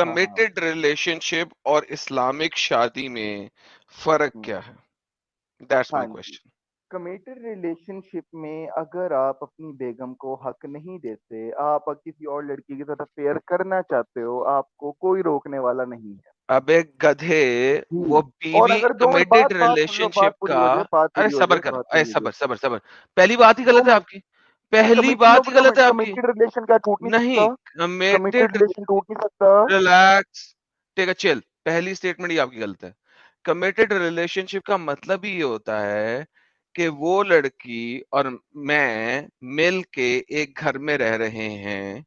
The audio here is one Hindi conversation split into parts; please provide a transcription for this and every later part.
कमिटेड रिलेशनशिप और इस्लामिक शादी में फर्क क्या है? दैट्स हाँ my ji. Question. Committed relationship में अगर आप अपनी बेगम को हक नहीं देते, आप किसी और लड़की के साथ अफेयर करना चाहते हो, आपको कोई रोकने वाला नहीं है। अबे गधे, वो जी। और बीवी अगर दो मिनट कमिटेड बात सुन लो, रिलेशनशिप का। बात अरे पूरी हो सबर जाए, कर, बात अरे पूरी हो जाए। सबर सबर सबर। पहली बात ही दो गलत है मिनट। आपकी। पहली बात ही गलत है आपकी। कमिटेड रिलेशन क्या टूट नहीं नहीं, सकता? कमिटेड कमिटेड, रिलेशन टूट नहीं सकता? Relax, take a chill. पहली स्टेटमेंट ही आपकी गलत है। कमिटेड रिलेशनशिप का मतलब ही ये होता है कि वो लड़की और मैं मिल के एक घर में रह रहे हैं,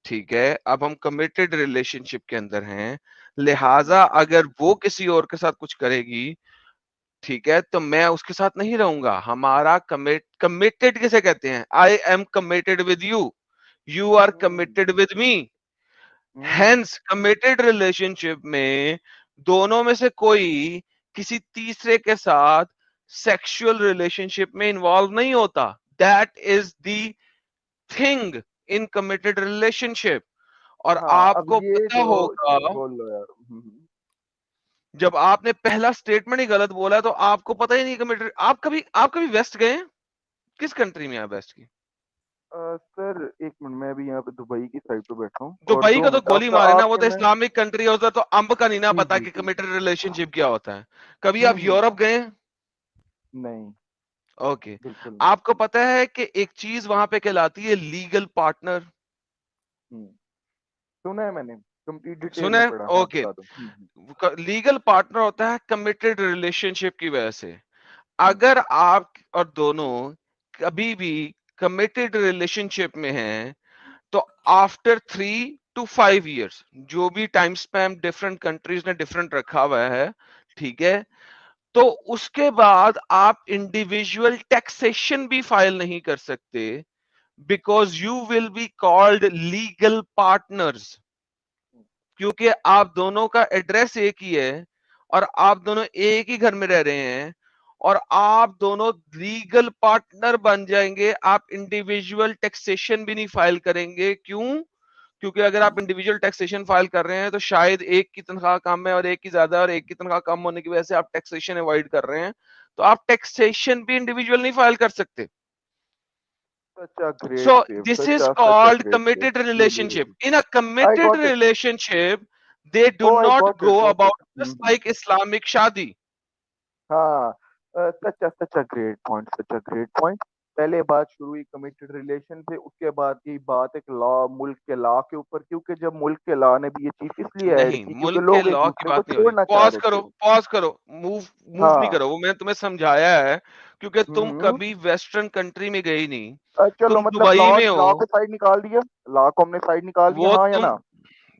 ठीक है? अब हम कमिटेड रिलेशनशिप के अंदर हैं, लिहाजा अगर वो किसी और के साथ कुछ करेगी, ठीक है, तो मैं उसके साथ नहीं रहूंगा। हमारा कमिटेड किसे कहते हैं? I am committed with you, you are hmm. Committed with me. Hmm. Hence committed relationship में दोनों में से कोई किसी तीसरे के साथ सेक्सुअल रिलेशनशिप में इन्वॉल्व नहीं होता। That is the thing in committed relationship. और हाँ, अब आपको ये पता जो होगा, बोल लो यार। जब आपने पहला स्टेटमेंट ही गलत बोला तो आपको पता ही नहीं कमिटेड। आप कभी वेस्ट गए हैं? किस कंट्री में आप वेस्ट की? सर एक मिनट, मैं अभी यहाँ पे दुबई की साइड पे बैठा हूँ, और दुबई दो को तो मिनट गोली आपका मारे ना, वो आपके तो में। इस्लामिक कंट्री होता है, तो अंब का नहीं ना जी पता जी कि जी। कमिटेड रिलेशनशिप क्या होता है। कभी आप हम्म। यूरोप गए हैं? नहीं। ओके। बिल्कुल नहीं। आपको पता है कि एक चीज वहां पे कहलाती है लीगल पार्टनर? हम्म। सुना है मैंने, कंप्लीट डिटेल सुना में है? पढ़ा, हाँ ओके। बता दो। लीगल पार्टनर होता है कमिटेड रिलेशनशिप की वजह से। हम्म। अगर आप और दोनों कभी भी कमिटेड रिलेशनशिप में हैं, तो आफ्टर 3 to 5 years, जो भी टाइम स्पैन डिफरेंट कंट्रीज ने डिफरेंट रखा हुआ है, ठीक है, तो उसके बाद आप इंडिविजुअल टैक्सेशन भी फाइल नहीं कर सकते, because you will be called legal partners. क्योंकि आप दोनों का एड्रेस एक ही है और आप दोनों एक ही घर में रह रहे हैं, और आप दोनों लीगल पार्टनर बन जाएंगे। आप इंडिविजुअल टैक्सेशन भी नहीं फाइल करेंगे। क्यों? क्योंकि अगर आप इंडिविजुअल टैक्सेशन फाइल कर रहे हैं तो शायद एक की तनख्वाह कम है और एक की ज्यादा है, और एक की तनख्वाह कम होने की वजह से आप टैक्सेशन अवॉइड कर रहे हैं, तो आप टैक्सेशन भी इंडिविजुअल नहीं फाइल कर सकते। Such a great So save, this is such a called great save. committed really relationship. Really. In a I committed got it. relationship, they do oh I not got it, go got about इट। just like Islamic shadi. हाँ। Such a great point, such a great point. पहले बात शुरू हुई कमिटेड रिलेशन से, उसके बाद की बात एक लॉ, मुल्क के लॉ के ऊपर, क्योंकि जब मुल्क के लॉ ने भी ये चीज इसलिए ऐड नहीं, की क्योंकि मुल्क के लोग एक लॉ की दूसरे को बात नहीं हो रही। छोड़ना चाह पॉज रहे करो, थे। पॉज करो। मूव मूव नहीं हाँ। करो, वो मैंने तुम्हें समझाया है, क्योंकि तुम हम्म। कभी वेस्टर्न कंट्री में गए ही नहीं। चलो तुम मतलब दुबई लॉ में लॉ हो। को साइड निकाल दिया। लॉ को हमने साइड निकाल दिया, वो हाँ या तुम, ना?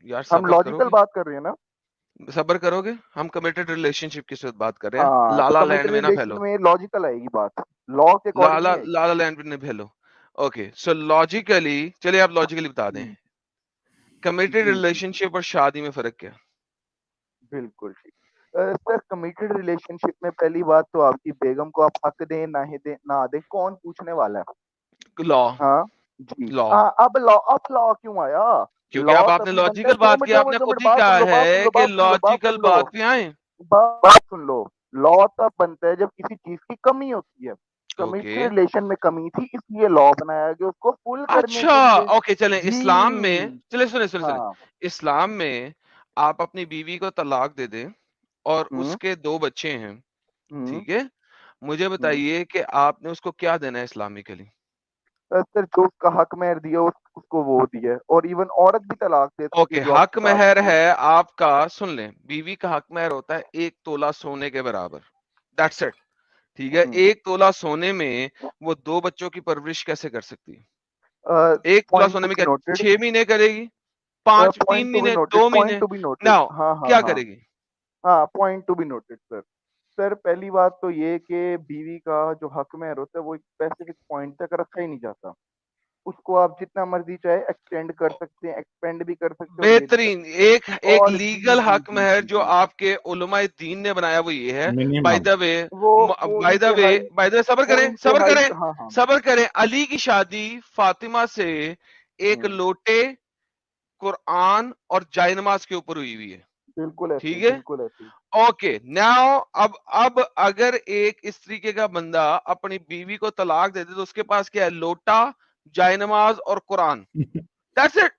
यार हम सबर लॉजिकल करोगे? बात कर रहे हैं ना? सबर करोगे? हम कमिटेड रिलेशनशिप की साथ बात कर रहे हैं, हाँ, तो लाला लैंड कमिटेड में ना रिलेशन फैलो। में लॉजिकल आएगी बात, लॉ के अकॉर्डिंग लाला नहीं आएगी। लाला लैंड में फैलो। ओके, सो लॉजिकली, चलिए आप लॉजिकली बता दें, हम्म। कमिटेड जी जी जी। रिलेशनशिप और शादी में फर्क क्या? बिल्कुल ठीक। सर कमिटेड रिलेशनशिप में पहली बात तो आपकी बेगम को आप हक दें ना ही दें, ना दें, कौन पूछने वाला है? लॉ। हाँ। जी। लॉ। अब लॉ क्यों आया? क्योंकि लॉ अब आपने तभी बनता है, लॉजिकल दो बात मिनट की, दो मिनट आपने दो खुद मिनट ही बात सुन कहा लो, बात सुन है लो, कि बात सुन लो, बात लॉजिकल सुन लो, बात पे आए। बात सुन लो। लॉ तब बनता है जब किसी चीज की कमी होती है। ओके। कमिटेड रिलेशन में कमी थी, इसलिए लॉ बनाया गया उसको फुल करने अच्छा। के लिए। ओके, चलें इस्लाम में, जी। चले सुने सुने सुने, हाँ। इस्लाम में आप अपनी बीवी को तलाक दे दें और हम्म। उसके 2 बच्चे हैं, हम्म। ठीक है, मुझे हम्म। बताइए कि आपने उसको क्या देना है इस्लामिकली? सर जो उसका हक महर दिया उसको वो दिया है, और इवन औरत भी तलाक दे सकती ओके, है जो हक आपके साथ महर नहीं है है। आपका, सुन लें, बीवी का हक महर होता है 1 तोला सोने के बराबर। That's it. ठीक है, हम्म। 1 तोला सोने में वो 2 बच्चों की परवरिश कैसे कर सकती है? 1 तोला पॉइंट सोने टू में बी क्या नोटेड। 6 महीने करेगी? पांच, तीन पॉइंट टू बी महीने नोटेड, 2 महीने? Point to be noted, now हाँ हाँ क्या हाँ। करेगी? हाँ, point to be noted sir. Sir पहली बात तो ये कि बीवी का जो हक महर होता है वो एक स्पेसिफिक पॉइंट तक रखा ही नहीं जाता। उसको आप जितना मर्जी चाहे एक्सटेंड कर सकते हैं, एक्सपेंड भी कर सकते हैं और ये भी कर बेहतरीन। सकते हैं। एक एक और जी लीगल जी हक जी महर जी जो जी। आपके उलमाए दीन ने बनाया वो ये है, बाय मिनिमम। द वे, वो वो बाय द वे, इंतहाई, बाय द वे, सबर वो करें, सबर इंतहाई, करें, हाँ हाँ। सबर करें। अली की शादी फातिमा से एक हम्म। लोटे कुरान और जाय नमाज के ऊपर हुई हुई है। बिल्कुल ऐसे ठीक ही, है, बिल्कुल ऐसे ही। ओके नाउ अब अगर एक इस तरीके का बंदा अपनी बीवी को तलाक दे दे तो उसके पास क्या है? लोटा, जाय नमाज और कुरान, दैट्स इट।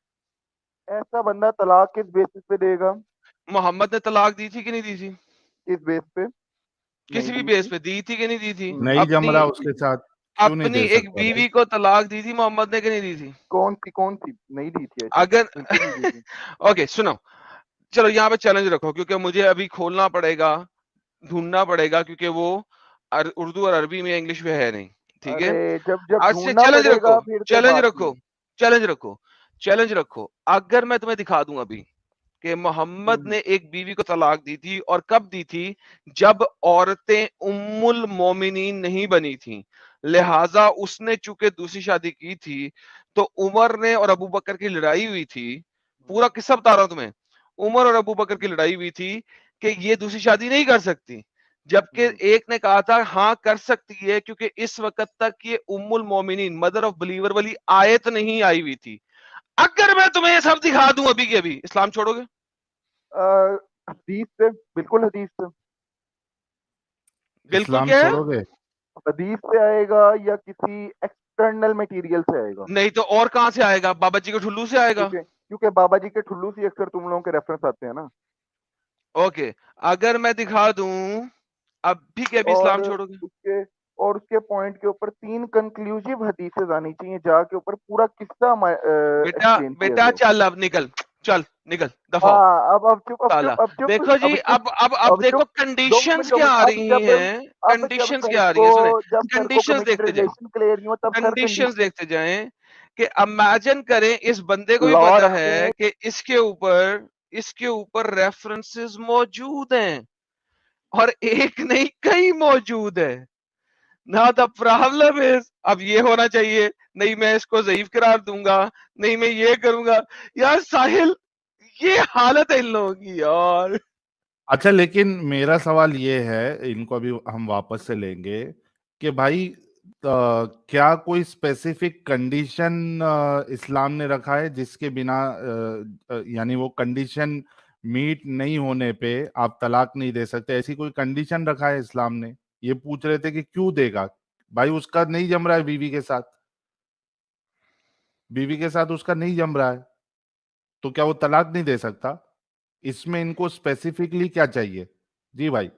ऐसा बंदा तलाक किस बेसिस पे देगा? मोहम्मद ने तलाक दी थी कि नहीं दी थी? किस बेस पे? नहीं किसी भी दी बेस थी। पे दी थी कि नहीं दी थी? नहीं जम अपनी रहा उसके साथ, क्यों नहीं अपनी दे एक सकता भाई? बीवी को तलाक दी थी मोहम्मद ने कि नहीं दी थी? कौन सी नहीं दी थी, आई थिंक अगर बिल्कुल नहीं दी थी। ओके सुनो, चलो यहाँ पे चैलेंज रखो क्योंकि मुझे अभी खोलना पड़ेगा, ढूंढना पड़ेगा, क्योंकि वो उर्दू और अरबी में, इंग्लिश में है नहीं। ठीक है, अरे जब आज से ढूंढना चैलेंज रखो, पड़ेगा फिर तो चैलेंज बात रखो, नहीं। चैलेंज रखो, चैलेंज रखो। अगर मैं तुम्हें दिखा दूं अभी कि मोहम्मद हम्म, ने एक बीवी को तलाक दी थी, और कब दी थी? जब औरतें उम्मुल मोमिनीन नहीं बनी थी, लिहाजा उसने चूंकि दूसरी शादी की थी, तो उमर ने और अबू बकर की लड़ाई हुई थी। पूरा किस्सा बता रहा हूं तुम्हें। उमर और अबू बकर की लड़ाई हुई थी कि ये दूसरी शादी नहीं कर सकती, जबकि हम्म, एक ने कहा था हाँ कर सकती है, क्योंकि इस वक्त तक ये उम्मुल मोमिनीन, मदर ऑफ बिलीवर वाली आयत नहीं आई हुई थी। अगर मैं तुम्हें ये सब दिखा दूं अभी के अभी, इस्लाम छोड़ोगे? हदीस से, बिल्कुल हदीस से। बिल्कुल इस्लाम क्या है? छोड़ोगे? हदीस से आएगा या किसी एक्सटर्नल मटेरियल से आएगा? नहीं तो और कहां से आएगा? बाबा जी के ठुल्लू से आएगा। क्योंकि क्योंकि बाबा जी के ठुल्लू से अक्सर तुम लोगों के रेफरेंस आते हैं ना। ओके, अगर मैं दिखा दूं अभी के अभी, और इस्लाम छोड़ोगे? उसके और उसके पॉइंट के ऊपर 3 कंक्लूसिव हदीसेस आनी चाहिए जहाँ के ऊपर पूरा किस्सा बेटा एक्सप्लेन किया बेटा गया हो। चल अब निकल, चल निकल, दफा हो। हाँ, अब चुप, अब साला चुप, अब चुप, देखो जी, अब चुप, अब अब देखो चुप। दो कंडीशंस मिनट, 2 क्या मिनट। आ रही हैं, अब जब कंडीशंस सर क्या आ रही को है, सुने, जब सर को कंडीशंस कमिटेड देखते जाएं, रिलेशन क्लियर नहीं हो तब सर कंडीशंस कंडीशन। देखते जाएं कि इमेजिन करें इस बंदे को भी लॉ पता रखते है हैं। कि इसके ऊपर रेफरेंसेस मौजूद हैं, और एक नहीं कई मौजूद है। ना द प्रॉब्लम इज, अब ये होना चाहिए, नहीं मैं इसको ज़ईफ करार दूंगा, नहीं मैं ये करूंगा। यार साहिल, ये हालत है इन लोगों की यार। अच्छा, लेकिन मेरा सवाल ये है, इनको अभी हम वापस से लेंगे कि भाई क्या कोई स्पेसिफिक कंडीशन इस्लाम ने रखा है जिसके बिना यानी वो कंडीशन मीट नहीं होने पे आप तलाक नहीं दे सकते, ऐसी कोई कंडीशन रखा है इस्लाम ने? ये पूछ रहे थे कि क्यों देगा भाई, उसका नहीं जम रहा है बीवी के साथ, बीवी के साथ उसका नहीं जम रहा है, तो क्या वो तलाक नहीं दे सकता? इसमें इनको स्पेसिफिकली क्या चाहिए? जी भाई।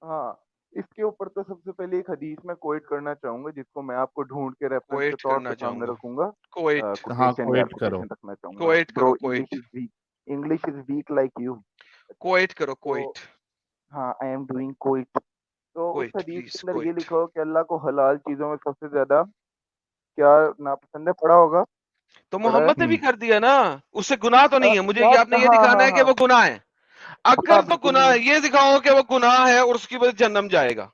हाँ, इसके ऊपर तो सबसे पहले एक हदीस में कोट करना चाहूंगा जिसको मैं आपको ढूंढ के रेफरेंस के कोएट तौर पे करना सामने चाहूंगा, रखूंगा। कोएट, हाँ, कोटेशन यार, क्वेट करो। कोटेशन रखना चाहूंगा। कोएट करो, bro, quote, English is weak like you. Quote करो, तो कोएट, हाँ, आई एम डूइंग कोइट। तो उस कोएट हदीस के प्लीज, अंदर ये कोएट। लिखा हो कि अल्लाह को हलाल चीजों में सबसे ज्यादा क्या नापसंद है? पढ़ा होगा? तो पढ़ा है? मोहम्मद ने भी कर दिया ना, उससे गुनाह तो नहीं है, मुझे ये यार, आपने ये हाँ दिखाना हाँ है कि हाँ। वो गुनाह है। अगर गुनाह तो बिल्कुल नहीं गुनाह है। है, ये दिखाओ कि वो गुनाह है और उसकी वजह से जन्नम जाएगा,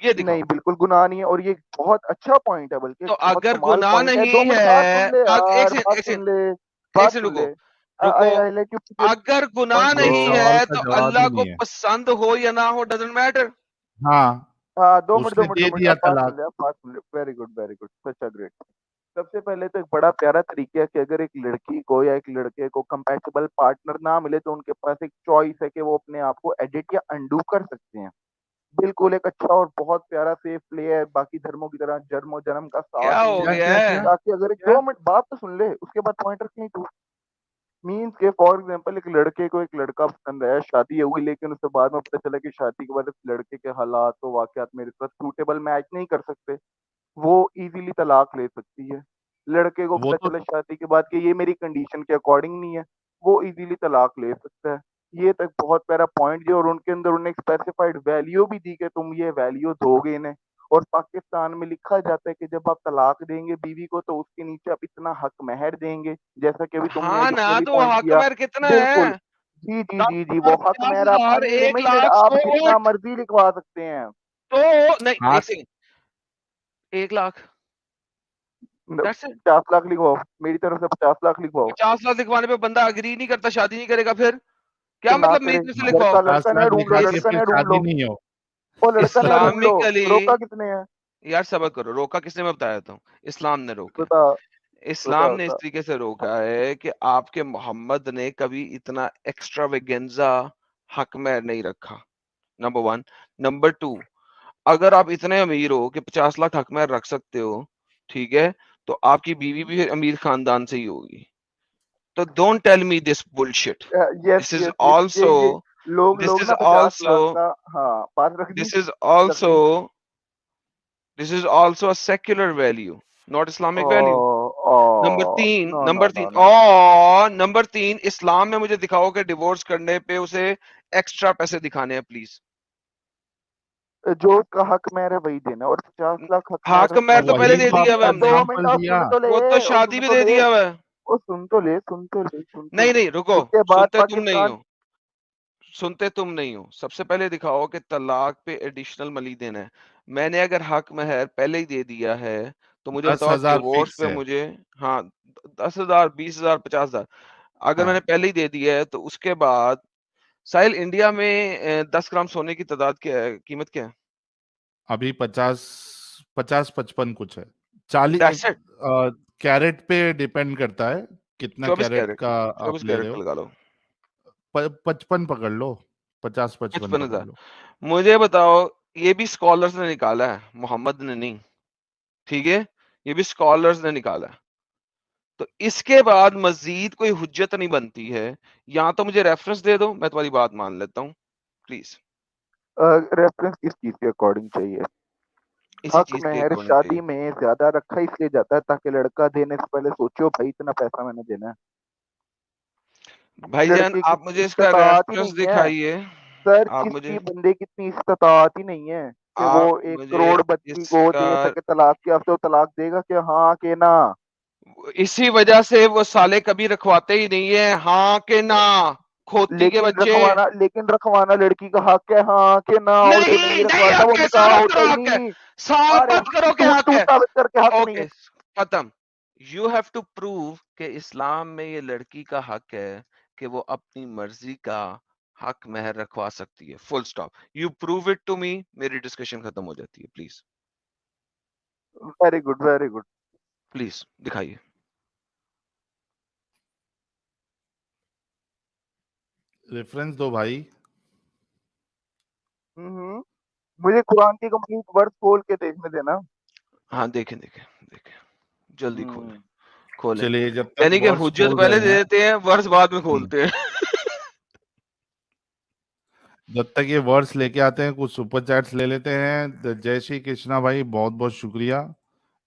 ये नहीं, दिखाओ। बिल्कुल गुनाह नहीं है, और ये बहुत अच्छा पॉइंट है, बल्कि तो बहुत अगर कमाल गुनाह पॉइंट है। नहीं 2 मिनट बात है, सुन ले एक यार, सेकंड, बात सुन ले, एक बात सेकंड सुन रुको, ले। रुको। आई लाइक यू अगर गुनाह पॉइंट ये नहीं ब्रो। सवाल है का तो जवाब ही अल्लाह को नहीं है। पसंद हो या ना हो, डजंट मैटर। हाँ, हाँ, 2 मिनट, 2 उसने मिनट, 2 दे मिनट, दिया अब बात सुन तलाक। ले, अब बात सुन ले। Very good, very good, such a great. सबसे पहले तो एक बड़ा प्यारा तरीका है कि अगर एक लड़की को या एक लड़के को कंपैटिबल पार्टनर ना मिले तो उनके पास एक चॉइस है कि वो अपने आप को एडिट या अंडू कर सकते हैं। बिल्कुल एक अच्छा और बहुत प्यारा सेफ प्ले है, बाकी धर्मों की तरह जन्म और जन्म का साथ क्या हो नहीं है। क्या गया क्या है? क्या? ताकि अगर एक 2 मिनट बात तो सुन ले, उसके बाद पॉइंट रखनी तू। मीन्स के फॉर एग्जांपल एक लड़के को एक लड़का पसंद है, शादी हुई, लेकिन उसके बाद में पता चला कि शादी के बाद इस लड़के के हालात तो वाकयात मेरे साथ सूटेबल मैच नहीं कर सकते। वो इजीली तलाक ले सकती है। लड़के को वो पता तो चला शादी के बाद कि ये मेरी कंडीशन के अकॉर्डिंग नहीं है, वो इजीली तलाक ले सकता है। ये तक बहुत प्यारा पॉइंट दिया, और उनके अंदर उन्हें स्पेसिफाइड वैल्यू भी दी कि तुम ये वैल्यू दोगे इन्हें। और पाकिस्तान में लिखा जाता है कि जब आप तलाक देंगे बीवी को तो उसके नीचे आप इतना हक महर देंगे, जैसा कि अभी तुमने हाँ ना, एडिशनली तो पॉइंट हक किया। महर कितना बिल्कुल। है? जी जी दस जी जी, हजार, वो हक पचास महर आप हजार, एक अनलिमिटेड लाख, आप जितना सोच। मर्जी लिखवा सकते हैं। तो नहीं, हाँ। एक second, 1 lakh, that's it. 50 lakh लिखवाओ, मेरी तरफ से 50 लाख लिखवाओ। 50 लाख लिखवाने पे बंदा अग्री नहीं करता, शादी नहीं करेगा, फिर क्या तो ना मतलब? मेरी करे। तरफ से लिखवाओ। लड़का पचास लड़का नया लाख ढूंढ लो, लिखा के इस लड़का फिर नया ढूंढ शादी लो। नहीं हो। वो लड़का नया ढूंढ लो। इस्लामिकली, रोका किसने है? यार सबर करो, रोका किसने? मैं बताया था, इस्लाम ने रोका है। बता। इस्लाम ने इस होता तरीके से रोका है कि आपके मोहम्मद ने कभी इतना एक्स्ट्रावेगेंजा हक महर नहीं रखा, नंबर 1। नंबर 2, अगर आप इतने अमीर हो कि 50 लाख हक महर रख सकते हो, ठीक है, तो आपकी बीवी भी अमीर खानदान से ही होगी। तो don't tell me this bullshit. Yes this is yes yes also ये लोग दिस लोग इज ना 50 लाख आल्सो का, हाँ बात रख दी, दिस इज रख आल्सो दी। This is also a secular value, not Islamic oh value. Oh no no number no तीन नो और नंबर 3, इस्लाम में मुझे दिखाओ कि डिवोर्स करने पे उसे एक्स्ट्रा पैसे दिखाने हैं प्लीज। जो उसका हक मेहर है वही देना, और 50 लाख हक मेहर हक रखना महर तो नहीं। पहले वही दे तो दिया हुआ है आपको हमने। 2 मिनट एग्जांपल और दिया। सुन तो ले, वो तो और शादी सुन भी तो दे ले, दिया हुआ है। और सुन तो ले, सुन तो ले, सुन तो नहीं ले। नहीं, रुको, उसके बाद सुनते तुम नहीं पाकिस्तान, हो, सुनते तुम नहीं हो। सबसे पहले दिखाओ कि तलाक पे एडिशनल मनी देना है। मैंने अगर हक महर पहले ही दे दिया है तो मुझे दस बताओ हजार डिवोर्स फिक्स पे है। मुझे, हाँ, 10,000, 20,000, 50,000 अगर मैंने हाँ, पहले ही दे दिया है, तो उसके बाद साहिल, इंडिया में 10 ग्राम सोने की तादाद क्या है, कीमत क्या है? अभी 50-55 कुछ है। 40 दैट्स इट। कैरेट पे डिपेंड करता है, कितना 24 कैरेट कैरेट का आप 24 ले रहे कैरेट हो। लगा लो। 55 पकड़ लो, 50-55 पकड़ 55,000। लो। मुझे बताओ, ये भी स्कॉलर्स ने निकाला है, मोहम्मद ने नहीं, ठीक है, ये भी स्कॉलर्स ने निकाला है। तो इसके बाद मजीद कोई हुज्जत नहीं बनती है। या तो मुझे रेफरेंस दे दो, मैं तुम्हारी बात मान लेता हूँ, प्लीज। रेफरेंस किस चीज के अकॉर्डिंग चाहिए? इसी हक चीज के मेहर अकॉर्डिंग शादी चाहिए। में ज्यादा रखा इसलिए जाता है ताकि लड़का देने से पहले सोचो भाई इतना पैसा मैंने देना है। भाईजान, लड़के की आप मुझे इसका इस्तात ही रेफरेंस नहीं है दिखाइए। सर, आप मुझे किसी बंदे की इतनी इस्तात ही नहीं है कि वो आप एक मुझे करोड़ बच्ची को इसका दे सके तलाक के हफ्ते, वो तलाक देगा कि हाँ के ना? इसी वजह से वो साले कभी रखवाते ही नहीं है, हाँ के ना, खोती के बच्चे। लेकिन रखवाना लड़की का हक है, हाँ के ना, और जो नहीं नहीं नहीं, रखवाता वो हक है, निकाह साबित होता करो ही हक है, नहीं। अरे साबित करो कि तू हक तू है। साबित करके हक नहीं है। ओके, खत्म। यू हैव टू प्रूव कि इस्लाम में ये लड़की का हक है कि वो अपनी मर्जी का हक महर रखवा सकती है, full stop. You prove it to me, मेरी डिस्कशन खत्म हो जाती है। Please, very good, very good. Please दिखाइए। रेफरेंस दो भाई। हम्म मुझे कुरान की कंप्लीट वर्स खोल के देखने देना। हाँ, देखें देखें देखें, जल्दी खोलें, हम्म खोलें। चलिए, जब तक यानी कि वर्ड्स हुज्जत खोल पहले रहे दे हैं। देते हैं, वर्ष बाद में खोलते हैं। जब तक ये वर्ड्स लेके आते हैं, कुछ सुपर चैट्स ले लेते हैं। जय श्री कृष्णा भाई, बहुत बहुत शुक्रिया।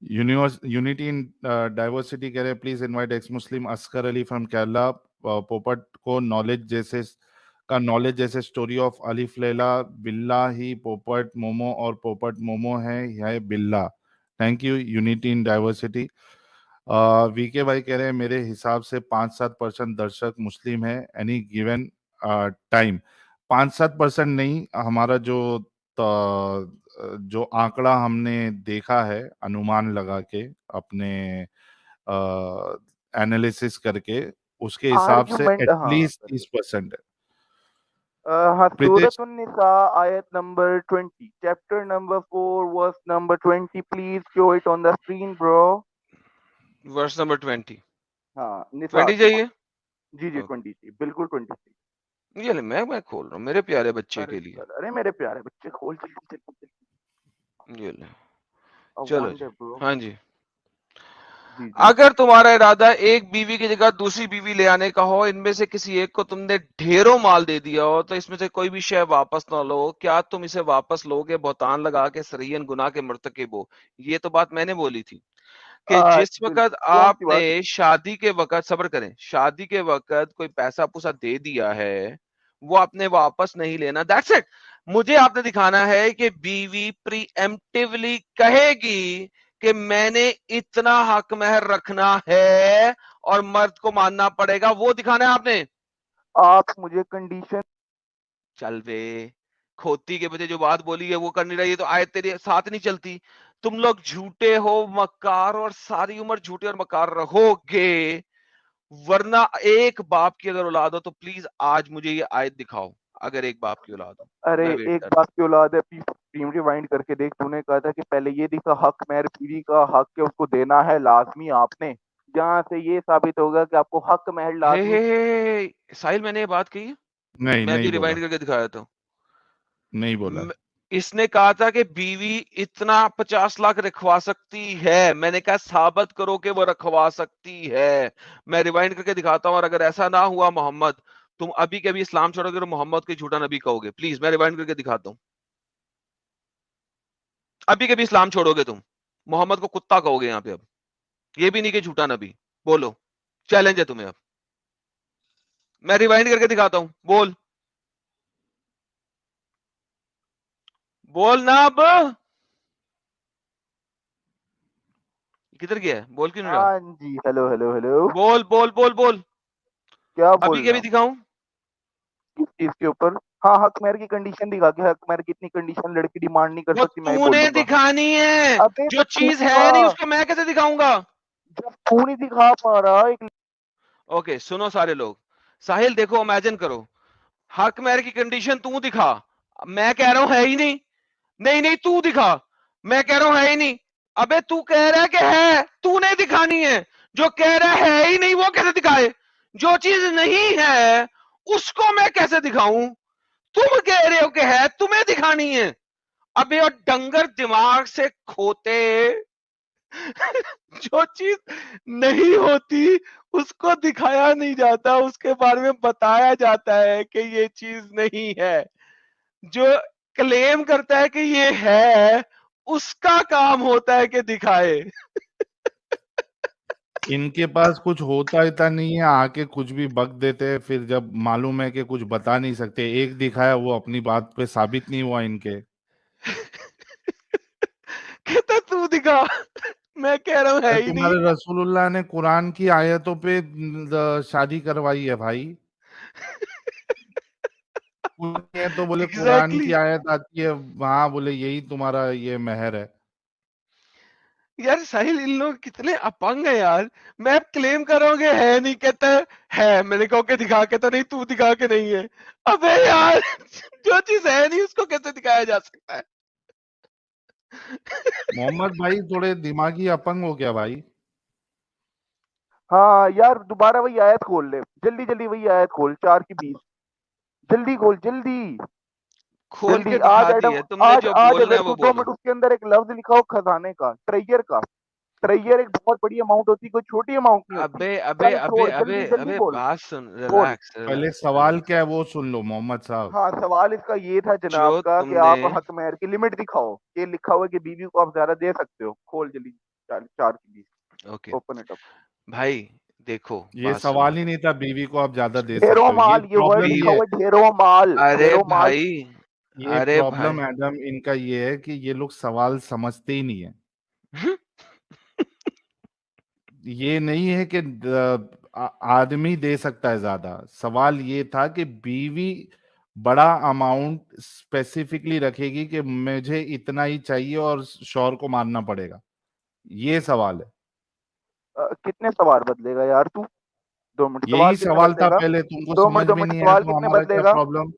यूनिवर्स यूनिटी इन डाइवर्सिटी कह रहे हैं, please invite ex Muslim Askar Ali from Kerala. पोपट को नॉलेज जैसे स्टोरी ऑफ अलिफ लैला बिल्ला ही पोपट मोमो और पोपट मोमो है, यह बिल्ला। Thank you unity in diversity. VK भाई कह रहे हैं, मेरे हिसाब से 5-7% दर्शक मुस्लिम है एनी गिवन टाइम। 5-7% नहीं, हमारा जो आंकड़ा हमने देखा है, अनुमान लगा के, अपने एनालिसिस करके, उसके हिसाब से आर्ग्यूमेंट, हाँ एटलीस्ट सर। 30% है। हाँ, प्रीतिश, सूरत उन्निसा, आयत number 20, chapter number 4, verse number 20, please show it on the screen bro. Verse number 20। हाँ, निसा 20 की। चाहिए। जी जी, ओके, 20 जी, बिल्कुल 20। ये ले, मैं खोल रहा हूँ मेरे प्यारे बच्चे अरे के लिए। सर, अरे मेरे प्यारे बच्चे खोल जल्दी जल्दी जल्दी। ये ले, आई चलो वांट जी। It bro. हाँ जी। जी जी। अगर तुम्हारा इरादा एक बीवी की जगह दूसरी बीवी ले आने का हो, इनमें से किसी एक को तुमने ढेरों माल दे दिया हो, तो इसमें से कोई भी शय वापस ना लो, क्या तुम इसे वापस लोगे बहतान लगा के सरीयन गुनाह के मर्तकिब हो? ये तो बात मैंने बोली थी कि जिस वक्त कौन सी आपने बात? शादी के वक्त, सब्र करें, शादी के वक्त कोई पैसा पूसा दे दिया है, वो आपने वापस नहीं लेना, दैट्स इट। मुझे आपने दिखाना है कि बीवी प्रीएम्प्टिवली कहेगी कि मैंने इतना हक महर रखना है और मर्द को मानना पड़ेगा, वो दिखाना है आपने। आप मुझे कंडीशन। चल वे, खोती के बच्चे, जो बात बोली है वो करनी रही है, तो आयत तेरे साथ नहीं चलती। तुम लोग झूठे हो, मक्कार, और सारी उम्र झूठे और मक्कार रहोगे। वरना एक बाप की अगर औलाद हो तो प्लीज आज मुझे ये आयत दिखाओ, अगर एक बाप की औलाद हो। अरे मैं वेट एक कर रहा बात की औलाद है, टीम रिवाइंड करके देख, तूने कहा था कि पहले ये दिखा हक मेहर बीवी का हक है उसको देना है लाजमी आपने। जहाँ से ये साबित होगा कि आपको हक महल हे लाजमी। साहिल, मैंने ये बात कही है? नहीं मैं नहीं भी बोला, रिवाइंड करके दिखाया था। नहीं बोला। इसने कहा था कि बीवी इतना 50 लाख रखवा सकती है। मैंने कहा साबित करो कि वो रखवा सकती है। मैं रिवाइंड करके दिखाता हूं, और अगर ऐसा ना हुआ मोहम्मद, तुम अभी के अभी इस्लाम छोड़ोगे और मोहम्मद को झूठा नबी कहोगे। प्लीज, मैं रिवाइंड करके दिखाता हूं। अभी के भी इस्लाम छोड़ोगे तुम, मोहम्मद को कुत्ता कहोगे यहां पे। अब ये भी नहीं कि झूठा नबी। बोलो, चैलेंज है तुम्हें। अब मैं रिवाइंड करके दिखाता हूं। बोल, बोल ना अब। किधर गया है? बोल क्यों नहीं रहा? हाँ जी, हेलो हेलो हेलो। बोल बोल बोल बोल। क्या अभी के बोलना? भी दिखाऊं? किस चीज के ऊपर? हाँ, हक महर की कंडीशन दिखा के, हक महर की इतनी कंडीशन लड़की डिमांड नहीं कर वो सकती, मैं ही बोल तूने दूंगा। दिखानी है। अबे तो जो तू चीज दिखा। है नहीं उसको मैं कैसे दिखाऊंगा? जब तू नहीं दिखा पा रहा एक। ओके, सुनो सारे लोग। साहिल देखो, इमेजिन करो, हक महर की कंडीशन तू दिखा। मैं कह रहा हूं है ही नहीं। नहीं नहीं, तू दिखा। मैं कह रहा हूं है ही नहीं। अबे तू कह रहा है कि है, तूने दिखानी है। जो कह रहा है ही नहीं वो कैसे दिखाए? जो चीज नहीं है उसको मैं कैसे दिखाऊं? तुम कह रहे हो कि है, तुम्हें दिखानी है। अबे और डंगर दिमाग से खोते। जो चीज नहीं होती उसको दिखाया नहीं जाता, उसके बारे में बताया जाता है कि ये चीज नहीं है। जो क्लेम करता है कि ये है, उसका काम होता है कि दिखाए। इनके पास कुछ होता इतना नहीं है, आके कुछ भी बक देते हैं, फिर जब मालूम है कि कुछ बता नहीं सकते, एक दिखाया वो अपनी बात पे साबित नहीं हुआ इनके। कहता तू दिखा। मैं कह रहा हूं है अरे ही नहीं। तुम्हारे रसूलुल्लाह ने कुरान की आयतों पे शादी करवाई है भाई। कुछ नहीं है तो बोले कुरान एग्जैक्टली की आयत आती है, वहां बोले यही तुम्हारा ये मेहर है। यार साहिल, इन लोग कितने अपंग है यार। मैं क्लेम कर रहा हूँ कि है नहीं, कहता है मैंने कहा कि दिखा, के तो नहीं, तू दिखा के नहीं है। अबे यार, जो चीज है नहीं उसको कैसे दिखाया जा सकता है? मोहम्मद भाई थोड़े दिमागी अपंग हो क्या भाई? हाँ यार, दोबारा वही आयत खोल ले, जल्दी जल्दी वही आयत खोल, 4 की 20। जल्दी खोल, जल्दी। खोल जल्दी के आज दिखा दी एडम। है तुमने, आज जो आज बोलना अगर है तू वो 2 मिनट बोलो। उसके अंदर एक लफ्ज लिखा हो खजाने का, ट्रेजर का। ट्रेजर एक बहुत बड़ी अमाउंट होती है, कोई छोटी अमाउंट नहीं होती। अबे अबे चल अबे छोड़, अबे जल्दी जल्दी अबे, बोल। बात सुन, बोल। रिलैक्स पहले रिलैक्स सवाल रिलैक्स। क्या है वो सुन लो मोहम्मद साहब। हाँ, सवाल इसका ये था जनाब जो का कि तुमने, आप हक महर की लिमिट दिखाओ। ये लिखा हुआ है कि बीवी को आप ज्यादा दे सकते हो। खोल जल्दी। 4 की 20। Okay open it up. भाई, देखो ये बात सुनो। सवाल ही नहीं था बीवी को आप ज्यादा दे ढेरों सकते हो, ये माल, ये वर्ड प्रॉब्लम बी लिखा ये है। हुआ है, ढेरों माल। अरे ढेरों माल। भाई, ये अरे भाई। प्रॉब्लम एडम इनका ये है कि ये लोग सवाल समझते ही नहीं है। ये नहीं है कि आदमी दे सकता है ज्यादा, सवाल ये था कि बीवी बड़ा अमाउंट स्पेसिफिकली रखेगी कि मुझे इतना ही चाहिए और शौहर को मानना पड़ेगा, ये सवाल है। कितने सवाल बदलेगा यार तू? 2 मिनट, यही सवाल कितने सवाल था बदलेगा? पहले, तुमको दो समझ मिनट दो में मिनट नहीं आया सवाल तो कितने हमारा क्या बदलेगा? प्रॉब्लम।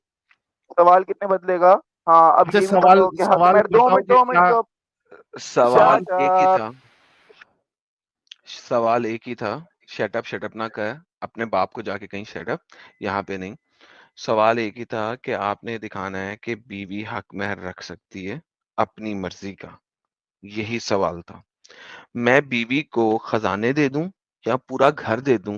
सवाल कितने बदलेगा? हाँ, अब अच्छा ये भी सवाल बताओ कि हक सवाल महर। दो बताओ मिनट कि 2 मिनट क्या तो। सवाल शट एक ही अप। था। सवाल एक ही था। शटअप शटअप ना कह। अपने बाप को जाके कहीं शटअप, यहाँ पे नहीं। सवाल एक ही था कि आपने दिखाना है कि बीवी हक महर रख सकती है अपनी मर्जी का। यही सवाल था। मैं बीवी को खजाने दे दूं या पूरा घर दे दूं,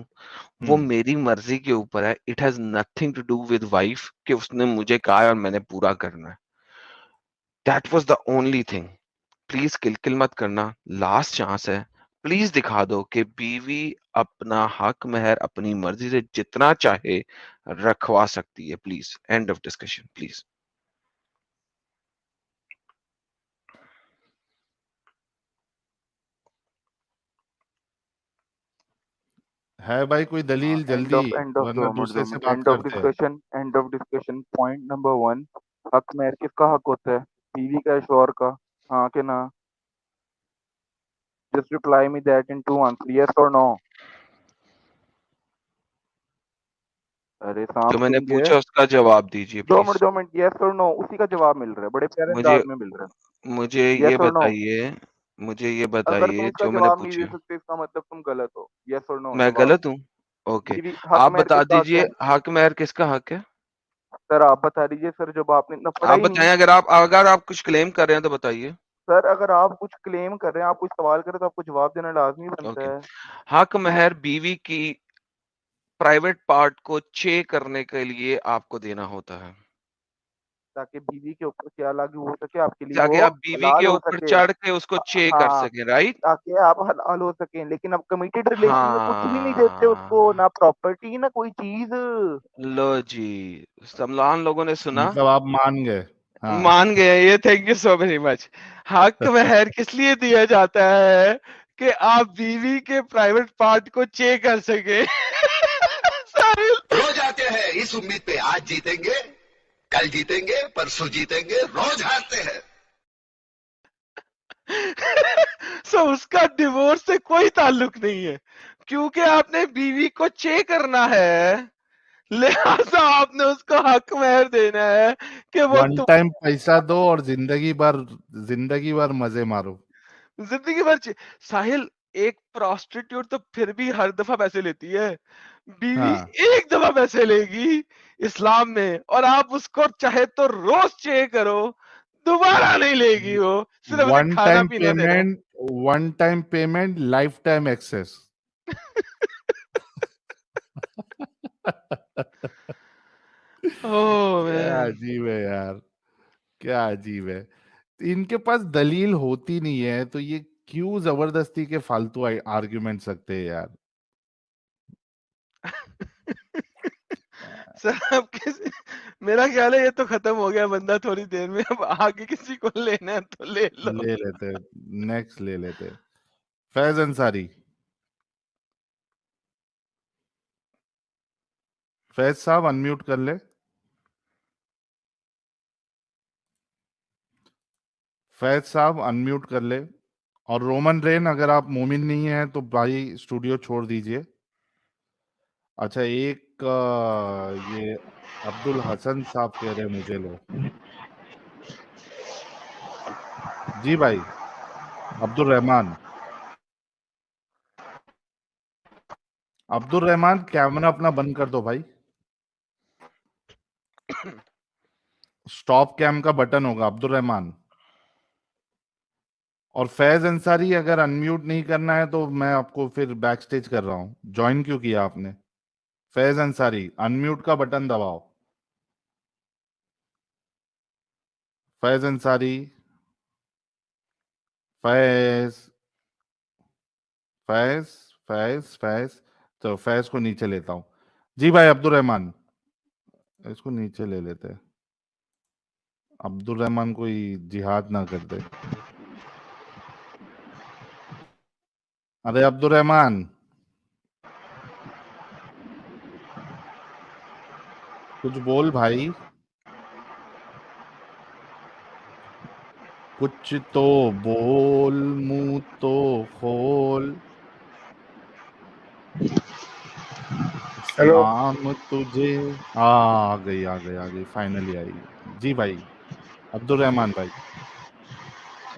वो हम्म मेरी मर्जी के ऊपर है। It has nothing to do with wife कि उसने मुझे कहा है और मैंने पूरा करना है। That was the only thing. Please किलकिल मत करना, लास्ट चांस है। प्लीज दिखा दो कि बीवी अपना हक महर अपनी मर्जी से जितना चाहे रखवा सकती है। Please, end of discussion please. है भाई कोई दलील एंड जल्दी, ऑफ एंड ऑफ वरना दो मिनट दूसरे दो से मिनट बात एंड ऑफ करते हैं। Discussion, end of discussion. Point number 1। हक महर किसका हक होता है? बीवी का या शौहर का? हाँ कि ना? Just reply me that in 2 answer, yes और नो। अरे जो सांप मैंने कहीं गया? पूछा उसका जवाब दीजिए दो प्लीज। मिनट 2 मिनट, यस और नो, उसी का जवाब मिल रहा है बड़े प्यारे मुझे अंदाज में मिल रहा मुझे है। ये यस और नो। बताइए। मुझे ये अगर तुम बताइए इसका जो मैंने जवाब नहीं दे पूछे, सकते इसका मतलब तुम गलत हो। यस और नो मैं जवाब। गलत हूँ? ओके, बीवी हक आप महर बता किसका हक दीजिए है? हक महर किसका हक है? सर आप बता दीजिए सर, जब आपने इतना पढ़ा आप ही नहीं। बताएं, अगर आप कुछ क्लेम कर रहे हैं तो बताइए। सर अगर आप कुछ क्लेम कर रहे हैं, आप कुछ सवाल कर रहे हैं, तो आपको जवाब देना लाजमी ओके, बनता है। हक महर बीवी की प्राइवेट पार्ट को चे करने के लिए आपको देना होता है, ताकि बीवी के ऊपर क्या लागू हो सके, आपके लिए ताकि वो आप बीवी हलाल के हो ऊपर सके। चढ़ के उसको चे कर हाँ, सकें, राइट? ताकि आप हलाल हो सकें। लेकिन अब कमिटेड रिलेशन में कुछ भी नहीं देते उसको, हाँ, ना प्रॉपर्टी ना कोई चीज। लो जी, सलमान लोगों ने सुना, मतलब आप मान गए? हाँ। मान गए ये, thank you so very much. हक महर किस लिए दिया जाता है? कि आप बीवी के प्राइवेट पार्ट को चे कर सके। साहिल, रोज आते हैं इस उम्मीद पे आज जीतेंगे, कल जीतेंगे, परसों जीतेंगे, रोज हारते हैं। सो उसका डिवोर्स से कोई ताल्लुक नहीं है, क्योंकि आपने बीवी को चे करना है, लिहाजा आपने उसको हक महर देना है कि वो वन टाइम पैसा दो और जिंदगी भर मजे मारो। जिंदगी भर साहिल, एक प्रोस्टिट्यूट तो फिर भी हर दफा पैसे लेती है, बीवी हाँ, एक दफा पैसे लेगी इस्लाम में, और आप उसको चाहे तो रोज चे करो, दोबारा नहीं लेगी वो, सिर्फ उसे वन खाना टाइम पीना देना है। Payment, one time payment, life time access. Oh क्या मैन, अजीब है यार, क्या अजीब है। इनके पास दलील होती नहीं है तो ये क्यों जबरदस्ती के फालतू आर्ग्यूमेंट रखते हैं यार। सर अब किसी, मेरा ख्याल है ये तो खत्म हो गया बंदा थोड़ी देर में, अब आगे किसी को लेना है तो ले लो। ले लेते, नेक्स्ट ले लेते। फैज अंसारी, फैज साहब अनम्यूट कर ले। फैज साहब अनम्यूट कर ले। और रोमन रेन, अगर आप मोमिन नहीं हैं तो भाई स्टूडियो छोड़ दीजिए। अच्छा, एक ये अब्दुल हसन साहब कह रहे हैं मुझे लो। जी भाई, अब्दुल रहमान, अब्दुल रहमान कैमरा अपना बंद कर दो भाई। स्टॉप कैम का बटन होगा अब्दुल रहमान। और फैज अंसारी, अगर अनम्यूट नहीं करना है तो मैं आपको फिर बैक स्टेज कर रहा हूँ। ज्वाइन क्यों किया आपने? फैज अंसारी, अनम्यूट का बटन दबाओ। फैज अंसारी, फैज, फैज, फैज। तो फैज को नीचे लेता हूँ। जी भाई अब्दुल रहमान, इसको नीचे ले लेते हैं। अब्दुल रहमान कोई जिहाद ना कर दे। अरे अब्दुल रहमान, कुछ बोल भाई, कुछ तो बोल, मुंह तो खोल। हेलो। इस्लाम तुझे, आ गई, आ गई, आ गई, फाइनली आई। जी भाई अब्दुल रहमान भाई।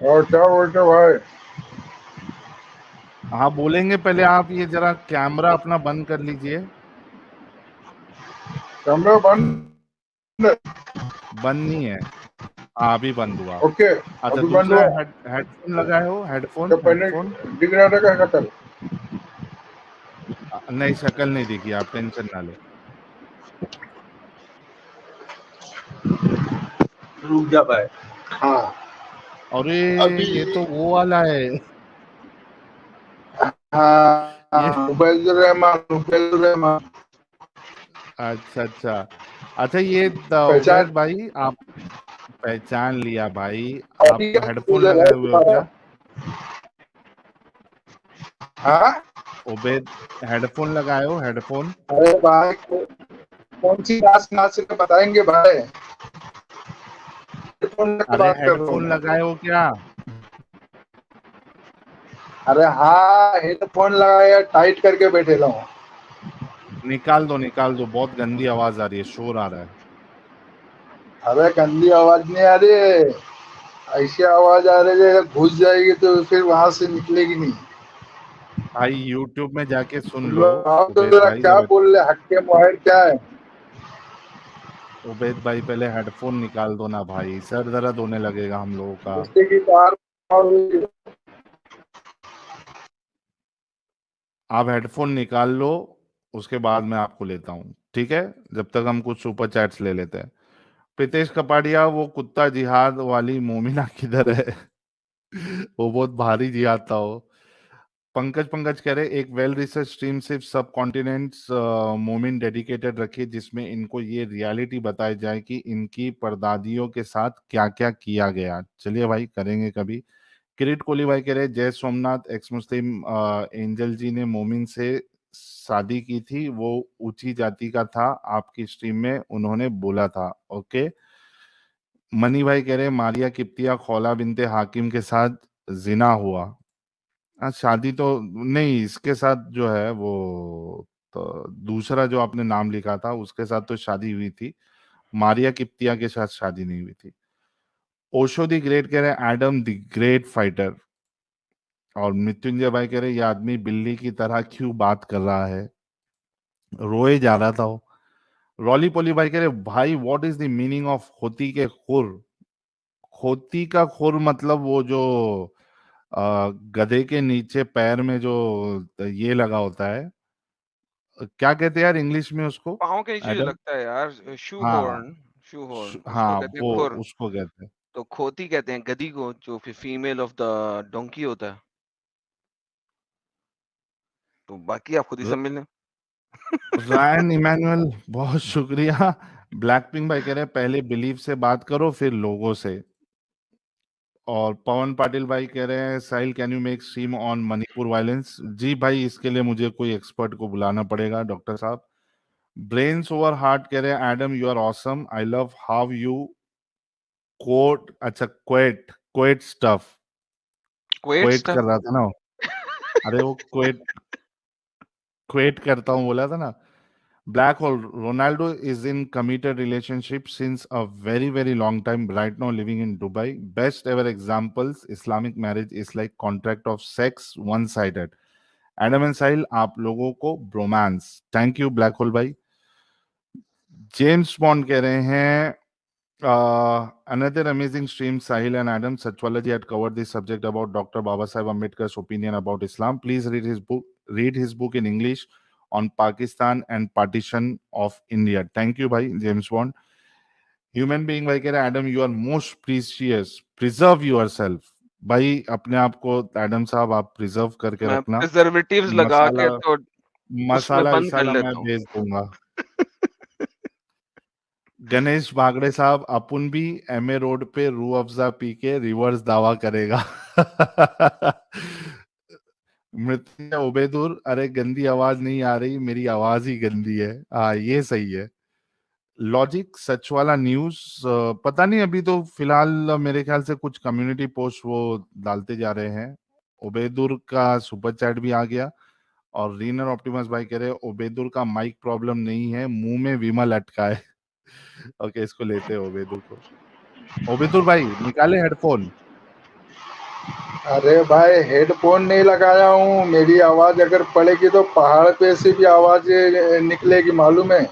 और क्या बोलते हो भाई? हाँ बोलेंगे, पहले आप ये जरा कैमरा अपना बंद कर लीजिए। कमरा बंद। बंद नहीं है। हाँ अभी बंद हुआ। ओके, अच्छा, अभी बंद दूसरा हुआ। हेडफोन लगाए हो? हेडफोन, तो पहले हेडफोन। दिख रहा था क्या कल? नहीं, शक्ल नहीं दिखी, आप टेंशन ना ले। रुक जा भाई। हाँ, अरे अभी। ये तो वो वाला है। ये, हाँ, उबैदुर रहमान, उबैदुर रहमान। अच्छा अच्छा। अच्छा ये पहचान। उबैद भाई, आप पहचान लिया भाई। आप अभी क्या हेडफोन उधर है लगाए हुए हो तुम्हारा? क्या? हाँ। उबैद, हेडफोन लगाए हो? हेडफोन। अरे भाई, कौन सी नाच नाच के बताएंगे भाई? फोन पे अरे बात कर रहा हूँ हेडफोन मैं। लगाए हो क्या? अरे हाँ, हेडफोन लगाया, टाइट करके बैठे हूँ। निकाल दो, निकाल दो, बहुत गंदी आवाज आ रही है, शोर आ रहा है। अरे गंदी आवाज नहीं आ रही है। ऐसी आवाज आ रही है, घुस जाएगी तो फिर वहां से निकलेगी नहीं। भाई यूट्यूब में जाके सुन लो। आप तो उबैद जरा भाई क्या जब बोल रहे, हक्के मोबाइल क्या है? उबैद भाई पहले हेडफोन निकाल दो ना भाई, सर दर्द होने लगेगा हम लोगों का। जिससे कि बार बार आप हेडफोन निकाल लो, उसके बाद मैं आपको लेता हूँ, ठीक है? जब तक हम कुछ सुपर चैट्स ले लेते हैं। प्रीतेश कपाड़िया, वो कुत्ता जिहाद वाली मोमिना किधर है? वो बहुत भारी जिहाद था वो। पंकज पंकज कह रहे एक वेल रिसर्च स्ट्रीम सिर्फ सब कॉन्टिनेंट्स मोमिन डेडिकेटेड रखिए, जिसमें इनको ये रियलिटी बताई जाए कि इनकी परदादियों के साथ क्या क्या किया गया। चलिए भाई, करेंगे कभी। किरीट कोहली भाई कह रहे जय सोमनाथ, एक्स मुस्लिम एंजल जी ने मोमिन से शादी की थी, वो ऊंची जाति का था, आपकी स्ट्रीम में उन्होंने बोला था। ओके। मनी भाई कह रहे मारिया किप्तिया खौला बिनते हाकिम के साथ जिना हुआ। हाँ, शादी तो नहीं, इसके साथ जो है वो, तो दूसरा जो आपने नाम लिखा था उसके साथ तो शादी हुई थी, मारिया किप्तिया के साथ शादी नहीं हुई थी। ओशो दी ग्रेट कह रहे एडम द ग्रेट फाइटर। और मृत्युंजय भाई कह रहे ये आदमी बिल्ली की तरह क्यों बात कर रहा है, रोए जा रहा था वो। रॉली पोली भाई कह रहे भाई what is the meaning of खोती के खुर? खोती का खुर मतलब वो जो गधे के नीचे पैर में जो ये लगा होता है, क्या कहते हैं यार इंग्लिश में उसको? पाँव के नीचे जो एडम। लगता है यार, शू हाँ, हॉर्न, शू हॉर्न उसको हाँ कहते हैं वो खुर। उसको कहते हैं। तो खोती कहते हैं गधी को, जो फिर फीमेल ऑफ द डोंकी होता है। तो बाकी आप खुद ही र- समझ लें। रायन इमैनुअल, बहुत शुक्रिया। ब्लैक पिंक भाई कह रहे हैं पहले बिलीव से बात करो फिर लोगों से। और पवन पाटिल भाई कह रहे हैं Sahil can you make stream on Manipur violence? जी भाई, इसके लिए मुझे कोई एक्सपर्ट को बुलाना पड़ेगा, डॉक्टर साहब। ब्रेन्स ओवर हार्ट कह रहे हैं Adam you are awesome, I love how you quote, अच्छा क्वेट, क्वेट स्टफ, क्वेट क्वेट कर स्टफ। रहा था ना वो। अरे वो क्वेट, क्वेट करता हूँ बोला था ना। Black hole, Ronaldo is in committed relationship since a very very long time, right now living in Dubai, best ever examples Islamic marriage is like contract of sex one sided. Adam and Sahil आप लोगों को bromance. Thank you black hole भाई। जेम्स बॉन्ड कह रहे हैं another amazing stream, Sahil and Adam. Sachwalaji had covered this subject about Dr. Baba Sahib Ambedkar's opinion about Islam. Please read his book. Read his book in English on Pakistan and partition of India. Thank you, bhai. James Bond. Human being भाई कह रहे Adam, you are most precious. Preserve yourself. भाई अपने आप को एडम साहब आप प्रिजर्व करके मैं रखना। प्रिजर्वेटिव्स लगा मसाला, के तो उसमें मसाला बंद कर इसाला मैं लेता हूँ। भेज दूंगा। गणेश भागड़े साहब, अपुन भी एमए रोड पे रू अफ़ज़ा पी के रिवर्स दावा करेगा। मृत्युंजय उबेदुर, अरे गंदी आवाज नहीं आ रही, मेरी आवाज ही गंदी है। हाँ ये सही है। लॉजिक सच वाला न्यूज, पता नहीं, अभी तो फिलहाल मेरे ख्याल से कुछ कम्युनिटी पोस्ट वो डालते जा रहे हैं। उबेदुर का सुपर चैट भी आ गया। और रीनर ऑप्टिमस भाई कह रहे हैं उबेदुर का माइक प्रॉब्लम नहीं है, मुंह में विमल अटका है। ओके, इसको लेते हैं ओबेदुर को। ओबेदुर भाई निकाले हेडफोन। अरे भाई हेडफोन नहीं लगाया हूँ, मेरी आवाज अगर पड़ेगी तो पहाड़ पे से भी आवाज निकलेगी, मालूम है?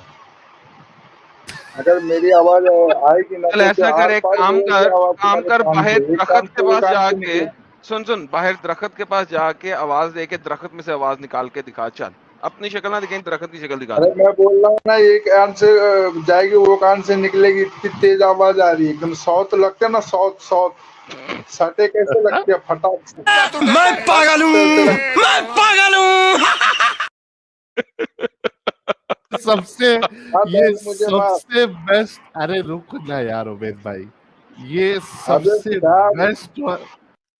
अगर मेरी आवाज आएगी ना चल तो ऐसा कर, आर एक पार काम होगी कर, आवाज काम तुम्हारे कर, कान बाहर से, एक कान दरख्त के से वो पास कान से जाके, निकलेगी। सुन सुन, बाहर दरख्त के पास जाके आवाज दे के दरख्त में से आवाज निकाल के दिखा। चल, अपनी शक्ल ना दिखाई, दरख्त की शक्ल दिखा अरे दे। मैं बोल रहा हूँ ना, एक कान से जाएगी वो कान से निकलेगी, इतनी तेज आवाज आ रही है, एकदम सौत लगते है ना, सौत सौत, सटे कैसे लगते हैं फटाक से, मैं पागल ऐसे हूँ, लगते मैं पागल हूँ। सबसे, हाँ ये भाई मुझे माफ। सबसे बेस्ट, अरे रुक ना यार उबेद भाई, ये अबे सबसे यार बेस्ट,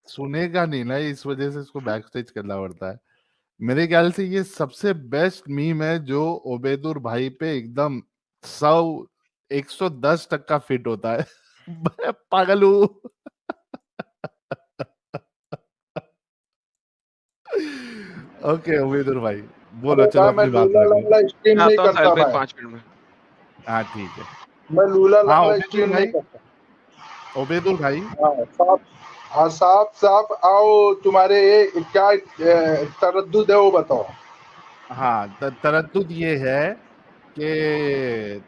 सुनेगा नहीं ना, इस वजह से इसको बैक स्टेज करना पड़ता है। मेरे ख्याल से ये सबसे बेस्ट मीम है जो ओबेदुर भाई पे एकदम 110 टक्का फिट होता है। मैं पागल हूँ। ओके ओबेदुर भाई, बोलो, अरे चलो भाई मैं अपनी बात लूला रखो। लंगड़ा स्ट्रीम मैं नहीं आता हूँ साहिल करता भाई भाई, 5 मिनट में। हाँ ठीक है। मैं लूला हाँ लंगड़ा ओबेदुर स्ट्रीम नहीं भाई, करता। ओबेदुल भाई, हाँ साफ, हाँ साफ साफ आओ, तुम्हारे क्या तरद्दुद है वो बताओ। हाँ, तरद्दुद ये है कि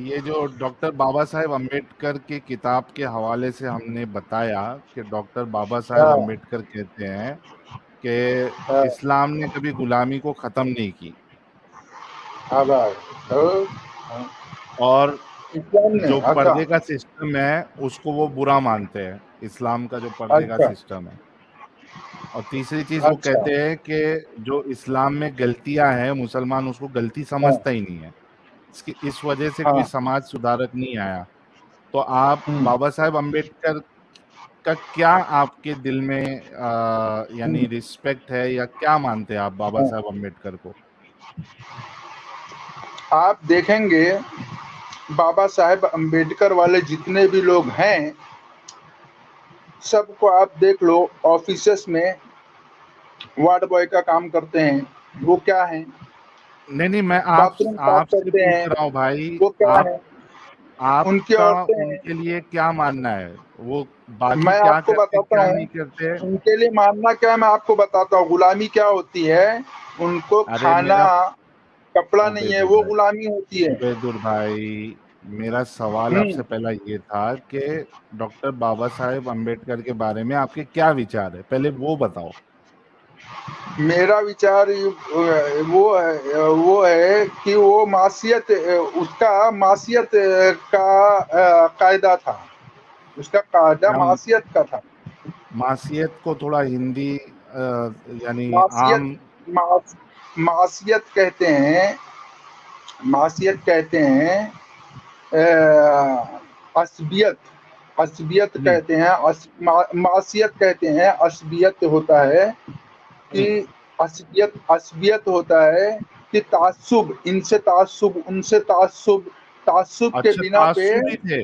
ये जो डॉक्टर बाबा साहेब अम्बेडकर की किताब के हवाले से हमने बताया कि डॉक्टर बाबा साहेब हाँ अम्बेडकर कहते हैं कि हाँ इस्लाम ने कभी गुलामी को खत्म नहीं की, हाँ भाई, तो हाँ, और इस्लाम ने, जो अच्छा पर्दे का सिस्टम है उसको वो बुरा मानते हैं, इस्लाम का जो पर्दे का अच्छा सिस्टम है। और तीसरी चीज वो अच्छा, कहते हैं कि जो इस्लाम में गलतियां हैं मुसलमान उसको गलती हाँ समझता ही नहीं है, इस वजह से कोई हाँ, समाज सुधारक नहीं आया। तो आप हम्म, बाबा साहेब अम्बेडकर का क्या आपके दिल में यानी हम्म, रिस्पेक्ट है, या क्या मानते हैं आप बाबा हाँ। साहेब अम्बेडकर को? आप देखेंगे बाबा साहेब अम्बेडकर वाले जितने भी लोग हैं, सबको आप देख लो, ऑफिसेस में वार्ड बॉय का काम करते हैं, वो क्या है? नहीं नहीं, मैं बाथरूम साफ आपसे करते पूछ हैं, रहा हूँ भाई, वो क्या आप है? उनकी आपका औरतें हैं। उनके लिए क्या मानना है, वो बाकी मैं क्या आपको करते बताता क्या हूँ, नहीं करते? उनके लिए मानना क्या है, मैं आपको बताता हूँ। गुलामी क्या होती है? उनको अरे खाना, मेरा कपड़ा नहीं है, उबैदुल वो भाई, गुलामी होती है। उबैदुल भाई, मेरा सवाल हम्म, आपसे पहला ये था कि डॉक्टर बाबा साहेब अम्बेडकर के बारे में आपके क्या विचार है, पहले वो बताओ। मेरा विचार वो है कि वो मासियत, उसका मासियत का कायदा था, उसका कायदा क्या मासियत का था। मासियत को थोड़ा हिंदी यानी मासियत, आम? मास, मासियत कहते हैं, मासियत कहते हैं असबियत, असबियत हम्म कहते हैं, मासियत कहते हैं, असबियत होता है कि हम्म असबियत, असबियत होता है कि तासुब, इनसे तासुब, उनसे तासुब, तासुब के अच्छा, बिना पे, तासुबी थे।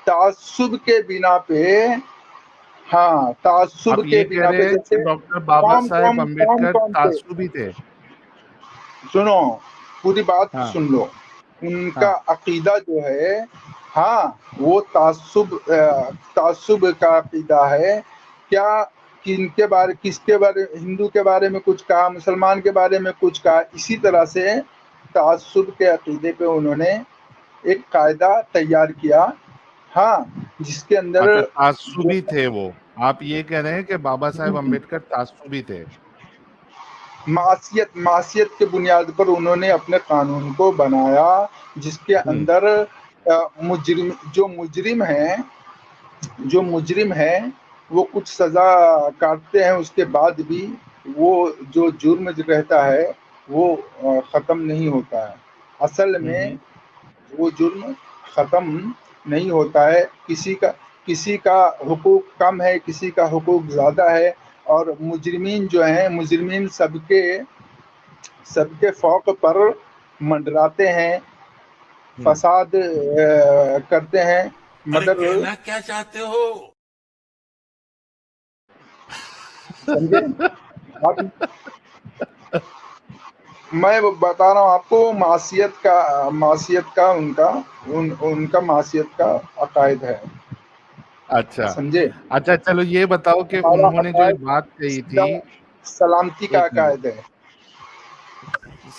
तासुब के बिना पे, हाँ तासुब आप के ये कह बिना रहे पे, हैं कि जैसे डॉक्टर बाबा कौम साहेब कौम कौम अम्बेडकर कौम पे, तासुबी थे? सुनो, पूरी बात हाँ सुन लो। उनका हाँ। अकीदा जो है, हाँ वो तासुब, तासुब का अकीदा है। क्या, किनके बारे, किसके बारे, हिंदू के बारे में कुछ कहा, मुसलमान के बारे में कुछ कहा, इसी तरह से तासुब के अकीदे पे उन्होंने एक कायदा तैयार किया, हाँ, जिसके अंदर अच्छा, जो तासुबी थे वो, आप ये कह रहे हैं कि बाबा साहेब हम्म, अम्बेडकर तासुबी थे? मासियत, मासियत के बुनियाद पर उन्होंने अपने कानून को बनाया, जिसके हम्म अंदर मुजरिम, जो मुजरिम हैं, जो मुजरिम हैं, वो कुछ सजा काटते हैं, उसके बाद भी वो जो जुर्म रहता है वो खत्म नहीं होता है। असल में हम्म। वो जुर्म खत्म नहीं होता है। किसी का हुकूक कम है, किसी का हुकूक ज्यादा है, और मुजरिमीन जो हैं, मुजरिमीन सबके, सबके फौक पर मंडराते हैं, हम्म। फसाद करते हैं, अरे मगर कहना क्या चाहते हो? समझे आप? मैं वो बता रहा हूँ आपको, मासियत का उनका, उनका मासियत का अकायद है, अच्छा समझे? अच्छा, चलो ये बताओ कि हमारा उन्होंने जो अकायद एक बात कही थी। सीधा सलामती का एक मिनट, अकायद है।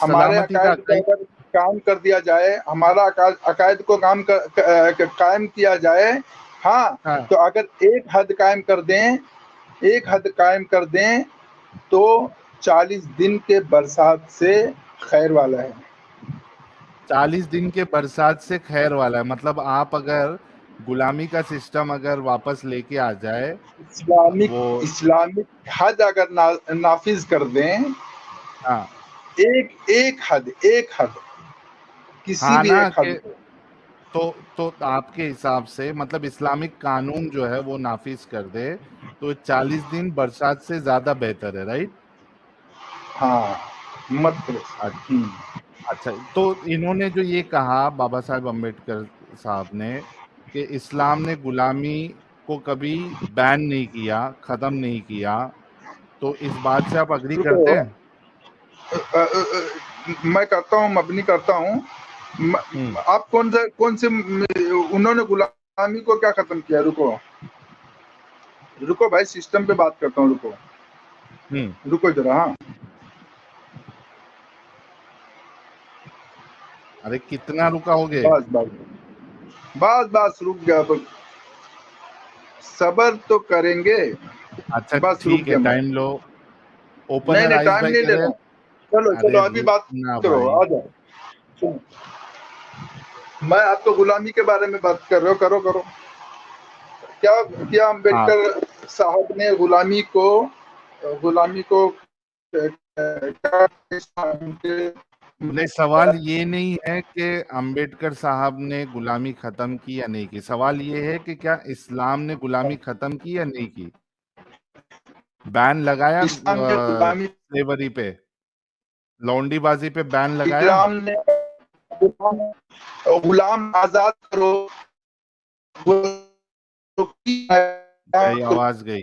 हमारे सलामती का अकायद पे कई। अगर काम कर दिया जाए, हमारा अकायद को कायम किया जाए, हाँ, हाँ, तो अगर एक हद कायम कर दें, एक हद कायम कर दें, तो 40 दिन के बरसात से खैर वाला है। 40 दिन के बरसात से खैर वाला है, मतलब आप अगर गुलामी का सिस्टम अगर वापस लेके आ जाए इस्लामिक, वो। इस्लामिक हद अगर नाफिज कर दें, हाँ एक एक हद, एक हद, किसी हाँ भी ना एक हद कि को, तो आपके हिसाब से मतलब इस्लामिक कानून जो है वो नाफिज कर दे तो 40 दिन बरसात से ज्यादा बेहतर है, राइट? हाँ, मत करो। हम्म, अच्छा, तो इन्होंने जो ये कहा बाबा साहेब अम्बेडकर साहब ने कि इस्लाम ने गुलामी को कभी बैन नहीं किया, खत्म नहीं किया, तो इस बात से आप अग्री रुको, करते हैं? मैं करता हूँ, मबनी करता हूँ। हम्म। आप कौन से, उन्होंने गुलामी गुलामी को क्या खत्म किया? रुको रुको भाई, सिस्टम पे बात करता हूँ, रुको रुको जरा। हाँ अरे कितना रुकाओगे? बस बस बस बस, रुक गया। तो सबर तो करेंगे, अच्छा बस रुक ठीक है, गया मैं। टाइम लो। नहीं ओपनर नहीं, आइस टाइम भाई नहीं कह ले रहे रहा हैं। हूँ। चलो अरे चलो, अभी बात रुकना करो, भाई। आ जाओ। सुनो, मैं आपको गुलामी के बारे में बात कर रहे हो, करो करो। क्या क्या हाँ, अम्बेडकर साहब ने गुलामी को नहीं सवाल ये नहीं है कि अंबेडकर साहब ने गुलामी खत्म की या नहीं की। सवाल ये है कि क्या इस्लाम ने गुलामी खत्म की या नहीं की। बैन लगाया इस्लाम ने गुलामी, स्लेवरी पे, लौंडीबाजी पे बैन लगाया। इस्लाम ने गुलाम आजाद करो, गई आवाज गई,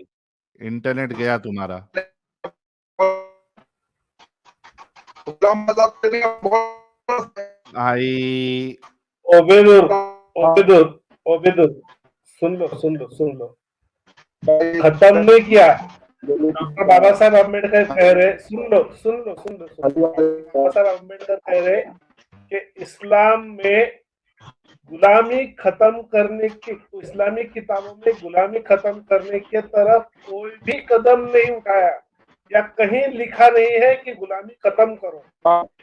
इंटरनेट गया तुम्हारा। गुलाम आजाद करने का बहुत भाई ओबेदुर ओबेदुर ओबेदुर, सुन लो। खत्म नहीं किया। डॉक्टर बाबा साहब अम्बेडकर कह रहे, सुन लो। बाबा साहब अम्बेडकर कह रहे कि इस्लाम में गुलामी खत्म करने की, इस्लामिक किताबों में गुलामी खत्म करने की तरफ कोई भी कदम नहीं उठाया, या कहीं लिखा नहीं है कि गुलामी खत्म करो।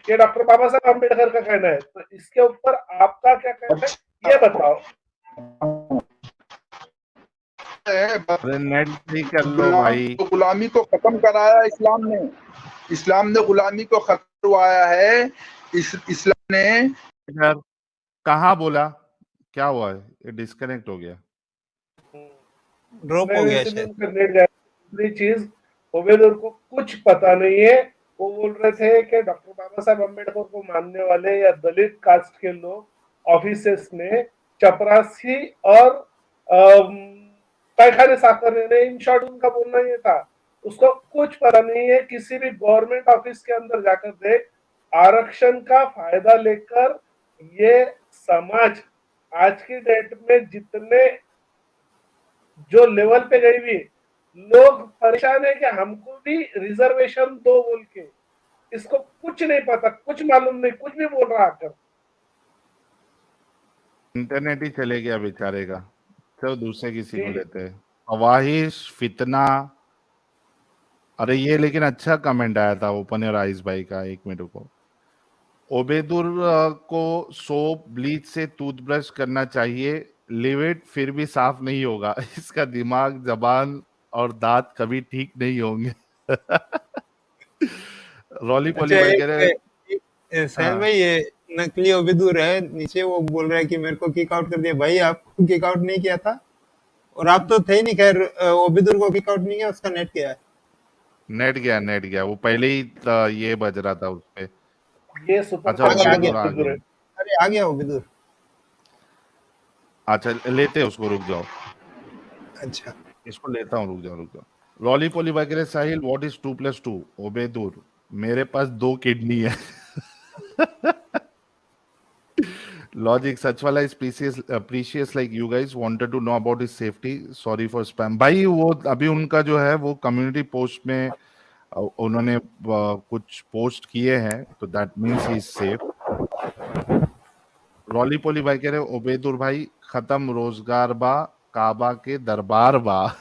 ये डॉक्टर बाबा साहब अम्बेडकर का कहना है। तो इसके ऊपर आपका क्या कहना है, ये बताओ। अरे नेट सही कर लो भाई। गुलामी को खत्म कराया इस्लाम ने। इस्लाम ने गुलामी को खत्म करवाया है। इस्लाम ने यार कहाँ बोला, क्या हुआ है? ये डिस्कनेक्ट हो गया, ड्रॉप हो गया शायद। दूसरी चीज, ओबेदुर को कुछ पता नहीं है। वो बोल रहे थे कि डॉक्टर बाबा साहब अम्बेडकर को मानने वाले या दलित कास्ट के लोग ऑफिसर्स ने चपरासी और पैखाने साफ करने, इन शॉर्ट उनका बोलना ये था। उसको कुछ पता नहीं है। किसी भी गवर्नमेंट ऑफिस के अंदर जाकर देख, आरक्षण का फायदा लेकर ये समाज आज की डेट में जितने जो लेवल पे गई हुई, लोग परेशान है कि हमको भी रिजर्वेशन दो बोल के। इसको कुछ नहीं पता, कुछ मालूम नहीं, कुछ भी बोल रहा आकर। इंटरनेट ही चले गया बेचारे का। चलो दूसरे किसी को लेते हैं। अवाहिश फितना। अरे ये लेकिन अच्छा कमेंट आया था ओपनर आइस भाई का, 1 मिनट को। ओबेदुर को सोप ब्लीच से टूथब्रश करना चाहिए, लिविट फिर भी साफ नहीं होगा। इसका दिमाग, जबान और दांत कभी ठीक नहीं होंगे। रॉली पॉली भाई कह रहे साहिल भाई, ये नकली ओबेदुर है नीचे, वो बोल रहा है कि मेरे को किक आउट कर दिया। भाई आपको किक आउट नहीं किया था, और आप तो थे नहीं। खैर ओबेदुर को किक आउट नहीं किया, उसका नेट गया है। नेट गया, वो पहले ही ये बज रहा था उसपे। ये सुपर अच्छा आ ओबेदुर आ गया। गया। अरे आ गया ओबेदुर। अच्छा लेते हैं उसको, रुक जाओ। अच्छा इसको लेता हूँ, रुक जाओ। रॉली पॉली भाई कह रहे साहिल व्हाट इज 2+2? ओबेदुर मेरे पास 2 किडनी है। लॉजिक सच वाला is precious like you guys wanted to know about his safety, sorry for spam. भाई वो अभी उनका जो है वो कम्युनिटी पोस्ट में उन्होंने कुछ पोस्ट किए हैं, तो that means he is safe. Really poly भाई कह रहे ओबेदुर भाई खत्म रोजगार बा, काबा के दरबार बा।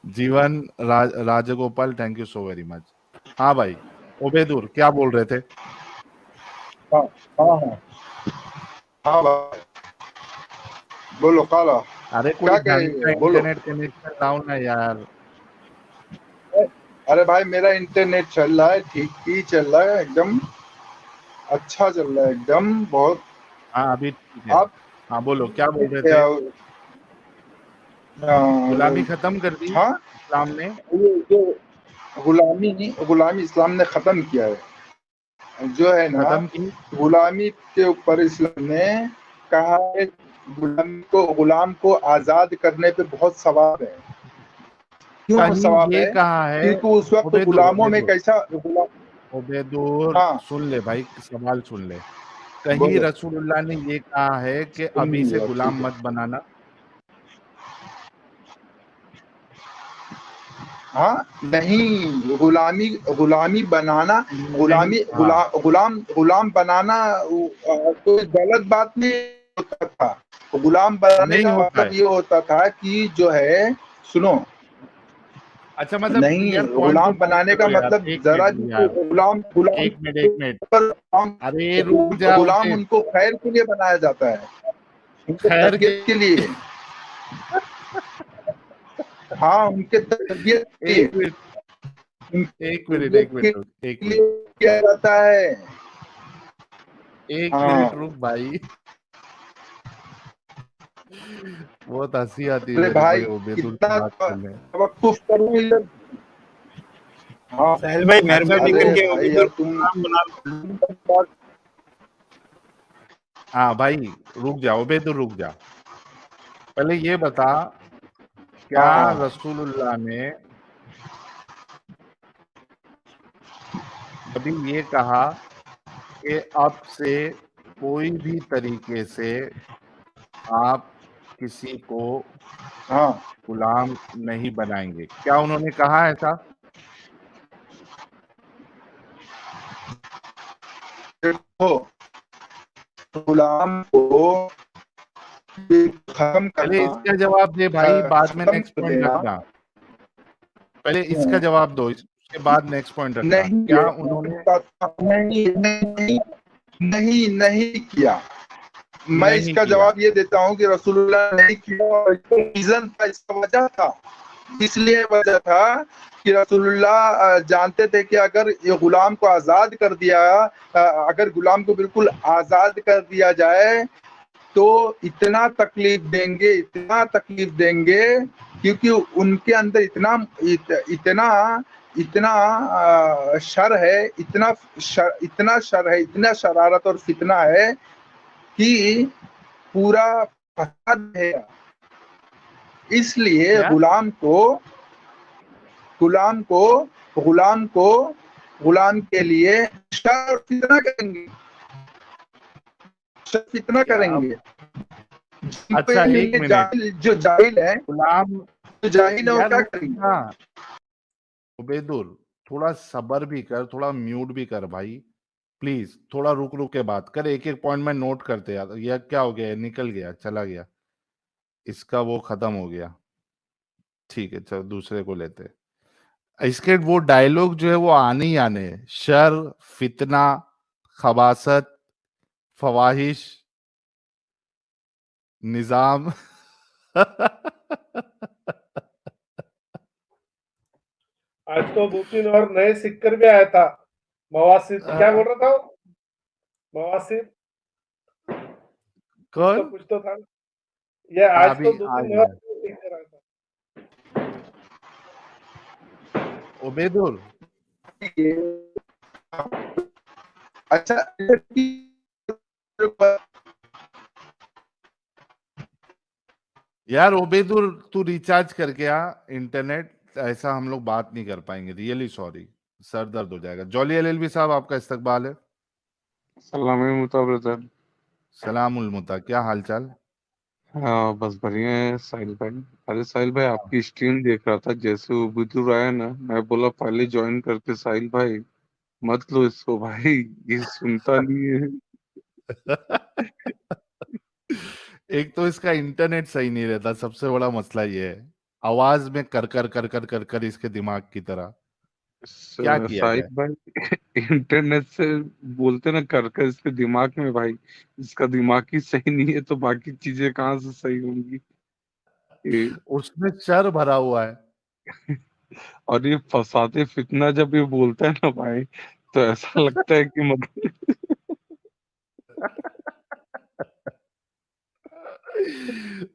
Jeevan Rajgopal thank you so very much. हाँ भाई ओबेदुर क्या बोल रहे थे? हाँ भाई बोलो काला। अरे कोई ढंग का इंटरनेट कनेक्शन लाओ ना यार। अरे भाई मेरा इंटरनेट चल रहा है, ठीक ही चल रहा है, एकदम अच्छा चल रहा है, एकदम बहुत। हाँ अभी ठीक है। हाँ बोलो क्या बोल रहे थे? गुलामी खत्म कर दी इस्लाम ने। गुलामी इस्लाम ने खत्म किया है, जो है ना। गुलामी के ऊपर इस्लाम ने कहा है, गुलाम को आजाद करने पे बहुत सवाब है। क्यों सवाब है? क्योंकि उस वक्त गुलामों में कैसा ओबेदुर सुन ले भाई, सवाल सुन ले। कहीं बोलो। रसूलुल्लाह ने ये कहा है कि सुन अभी से लिया, गुलाम ठीक है। मत बनाना? हाँ नहीं, गुलामी गुलामी बनाना, नहीं, हाँ, गुलाम बनाना कोई गलत बात नहीं होता था। गुलाम बनाने नहीं का होता मतलब है। ये होता था कि जो है, सुनो, अच्छा, मतलब नहीं, यार पॉइंट टू गुलाम पॉइंट बनाने का करो यार, मतलब एक जरा मिनट भी यार, गुलाम गुलाम एक मिनट, एक मिनट, गुलाम अरे रुक जा गुलाम उबेद, उनको खैर के लिए बनाया जाता है, उनके खैर के तरबियत के लिए। हाँ, उनके तरबियत के लिए, एक मिनट, उनकी एक मिनट, तरबियत एक के मिनट रुक, एक लिए मिनट, किया जाता है। एक हाँ, मिनट रुक भाई। बहुत हंसी आती है अरे मेरे को भाई, ये उबेदुल कितना की बात करने। तवक्कुफ करूं इधर। हाँ, साहिल भाई अच्छा मेहरबानी तो अरे करके भाई ओबेदुल अब तुम को नाम बना लो। हाँ भाई, रुक जा उबेदुल, रुक जा, पहले ये बता, क्या हाँ रसूलुल्लाह ने कभी ये कहा कि अब से कोई भी तरीके से आप किसी को हाँ, गुलाम नहीं बनाएंगे? क्या उन्होंने कहा ऐसा? देखो, गुलाम को खत्म पहले करना, इसका जवाब दे भाई, बाद में खत्म नेक्स्ट कर पॉइंट देना। रखना। पहले इसका जवाब दो, उसके बाद नेक्स्ट पॉइंट रखना। नहीं क्या ये उन्होंने नहीं नहीं नहीं नहीं किया। मैं नहीं इसका किया? जवाब ये देता हूँ कि रसूलुल्लाह ने नहीं किया, और रीजन था, इसका वजह था। इसलिए वजह था कि रसूलुल्लाह जानते थे कि अगर ये गुलाम को आजाद कर दिया, अगर गुलाम को बिल्कुल आजाद कर दिया जाए तो इतना तकलीफ देंगे, क्योंकि उनके अंदर इतना इतना शर है, इतना शर है, इतना शरारत और फितना है कि पूरा फसाद है। इसलिए क्या? गुलाम को गुलाम के लिए शर और फितना करेंगे, शर फितना क्या? करेंगे। अच्छा एक मिनट, जो जाहिल है, गुलाम, जो जाहिल है वो यार क्या रुक करेंगे? ना उबेदुल, थोड़ा सब्र भी कर, थोड़ा म्यूट भी कर भाई, प्लीज थोड़ा रुक रुक के बात कर, एक एक पॉइंट में नोट करते यार। यह क्या हो गया, निकल गया, चला गया, इसका वो खत्म हो गया। ठीक है, चलो दूसरे को लेते हैं। इसके वो डायलॉग जो है वो आने ही आने हैं। शर, फितना, खबासत, फवाहिश, निजाम। आज तो 2-3 और नए सिक्कर भी आया था। मवासिर क्या बोल रहा था वो? मवासिर कौन? कुछ तो था। ये आज अभी तो आ 2-3 और गया सिक्कर आया था। उबेदुल। अच्छा, यार ओबेदुल, तू रिचार्ज करके आ इंटरनेट, ऐसा हम लोग बात नहीं कर पाएंगे, रियली सॉरी, सर दर्द हो जाएगा। जॉली एलएलबी साहब, आपका इस्तकबाल है। सलाम ब्रदर। सलाम उल मुता, क्या हालचाल? हाँ बस बढ़िया है साहिल भाई। अरे साहिल भाई आपकी स्ट्रीम देख रहा था, जैसे वो बुजुर्ग आया ना, मैं बोला पहले ज्वाइन करके साहिल भाई मत लो इसको भाई, ये सुनता नहीं है। एक तो इसका इंटरनेट सही नहीं रहता, सबसे बड़ा मसला ये है। आवाज में कर कर कर कर कर कर इसके दिमाग की तरह, क्या किया साहिल जाए? भाई इंटरनेट से बोलते ना कर कर इसके दिमाग में भाई, इसका दिमाग ही सही नहीं है तो बाकी चीजें कहाँ से सही होंगी ये। उसमें शर भरा हुआ है। और ये फसाते फितना जब ये बोलता है ना भाई, तो ऐसा लगता है कि मतलब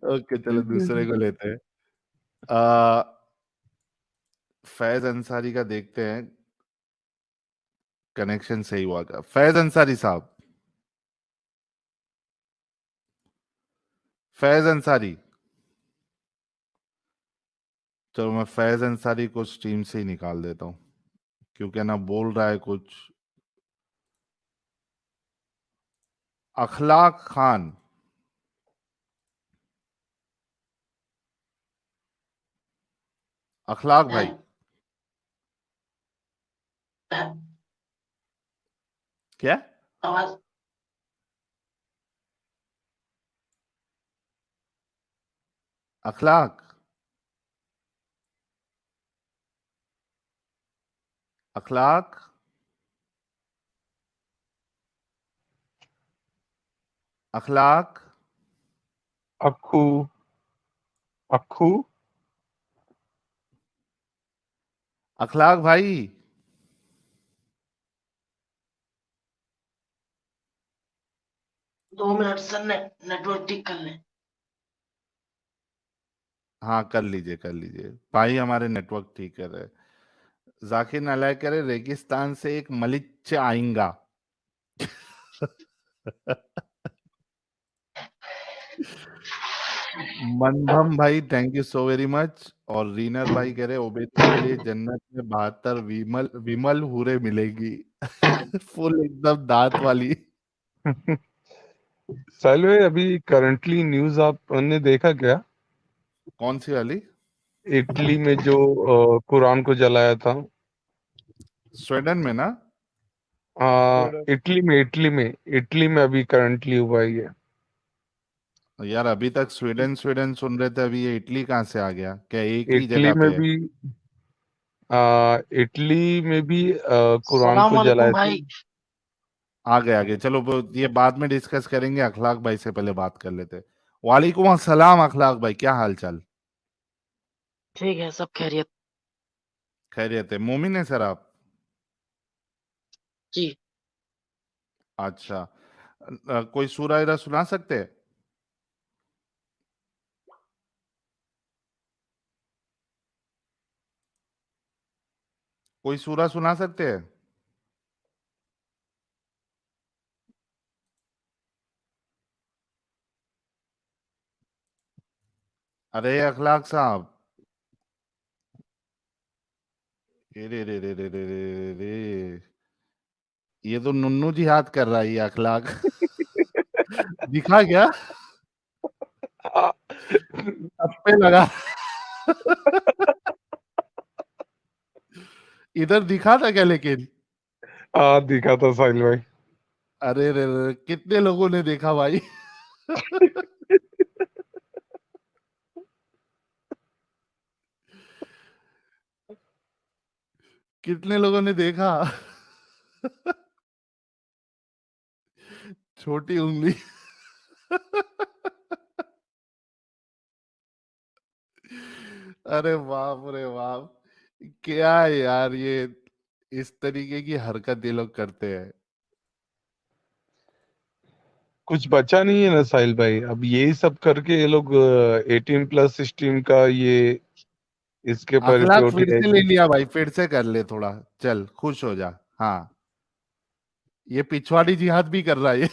ओके, चलो दूसरे को लेते हैं। आ, फैज अंसारी का देखते हैं, कनेक्शन सही हुआ क्या? फैज अंसारी साहब, फैज अंसारी, चलो मैं फैज अंसारी को स्ट्रीम से ही निकाल देता हूँ, क्योंकि ना बोल रहा है कुछ। अखलाक खान, अखलाक भाई क्या? अखलाक, अखलाक, अखलाक, अक्खू, अक्खू, अखलाक भाई। 2 मिनट सर, नेटवर्क ठीक कर ले। हाँ कर लीजिए, कर लीजिए भाई, हमारे नेटवर्क ठीक कर रहे। जाकिर नालायक कह रहे रेगिस्तान से एक मलिच्छ आएगा। मनभम भाई thank you so very much. और रीनर भाई कह रहे ओबेसी के लिए जन्नत में 72 विमल विमल हूरे मिलेगी। फुल एकदम दांत वाली। साहिल भाई अभी करंटली न्यूज आपने देखा क्या? कौन सी वाली? इटली में जो कुरान को जलाया था। स्वीडन में ना? इटली में अभी करंटली हुआ ही है। यार अभी तक स्वीडन स्वीडन सुन रहे थे, अभी ये इटली कहाँ से आ गया? क्या एक ही इटली जगह में पे है? भी इटली में भी कुरान सलाम को वालेकुम जलाए थे। भाई। आ गए आगे, चलो ये बाद में डिस्कस करेंगे, अखलाक भाई से पहले बात कर लेते। वालेकुम अस्सलाम अखलाक भाई, क्या हाल चाल? ठीक है, सब खैरियत। खैरियत है। मोमिन है सर आप? जी। अच्छा, कोई सूरा इरा सुना सकते हैं? कोई सूरा सुना सकते हैं? अरे अखलाक साहब, रे रे रे रे रे रे रे रे। ये तो नुन्नू जी याद कर रहा है ये अखलाक। दिखा क्या? अब पे लगा। इधर दिखा था क्या लेकिन? दिखा था साहिल भाई। अरे रे रे, कितने लोगों ने देखा भाई? कितने लोगों ने देखा? छोटी उंगली। अरे बाप रे बाप, क्या है यार ये, इस तरीके की हरकत ये लोग करते हैं। कुछ बचा नहीं है ना साहिल भाई, अब यही सब करके ये लोग 18+ स्ट्रीम का ये इसके पर अखलाक पे फिर से ले जाएगी। लिया भाई, फिर से कर ले थोड़ा, चल खुश हो जा। हाँ, ये पिछवाड़ी जिहाद भी कर रहा है ये।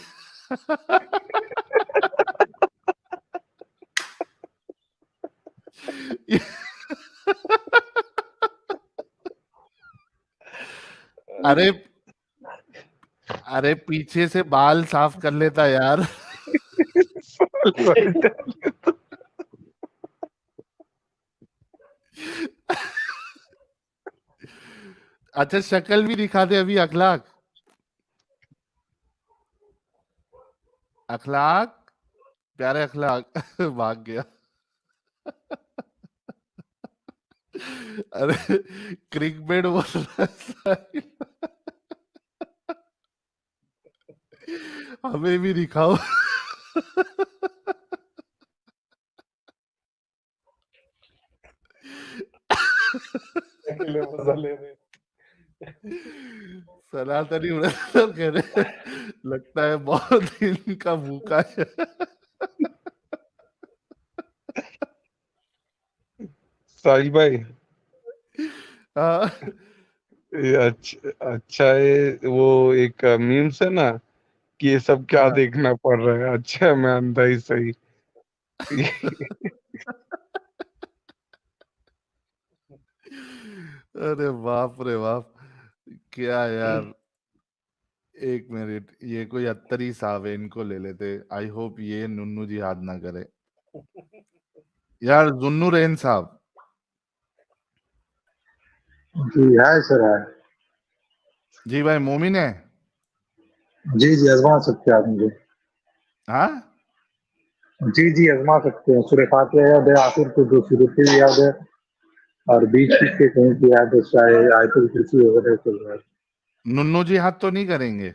अरे अरे पीछे से बाल साफ कर लेता यार। साहिल भाई, अच्छा शक्ल भी दिखा दे अभी अखलाक। अखलाक, प्यारे अखलाक। भाग गया। अरे क्रिकबेट बोल रहा है साहिल। हमें भी दिखाओ। अकेले मजा ले रहे। सनातनी व्रत कह रहे लगता है बहुत दिन का भूखा है। साहिल भाई, हाँ, ये अच्छा है वो एक मीम्स है ना कि ये सब क्या हाँ। देखना पड़ रहा है, अच्छा मैं अंधा ही सही। अरे बाप रे बाप, क्या यार, एक मिनट, ये कोई अत्तरी साहब है, इनको ले लेते। आई होप ये नुन्नू जी हाथ ना करे यार। जुन्नू रेन साहब, जी है सर, है। जी भाई मोमिन है। जी जी, आजमा सकते हैं आप मुझे। हाँ जी जी, आजमा सकते हैं। सूरह फातिहा याद है, आखिर को दो सूरतें भी याद है, और बीच बीच के कहीं की याद है, चाहे आयतुल कुर्सी वगैरह चल रहा है। नुन्नू जी हाथ तो नहीं करेंगे?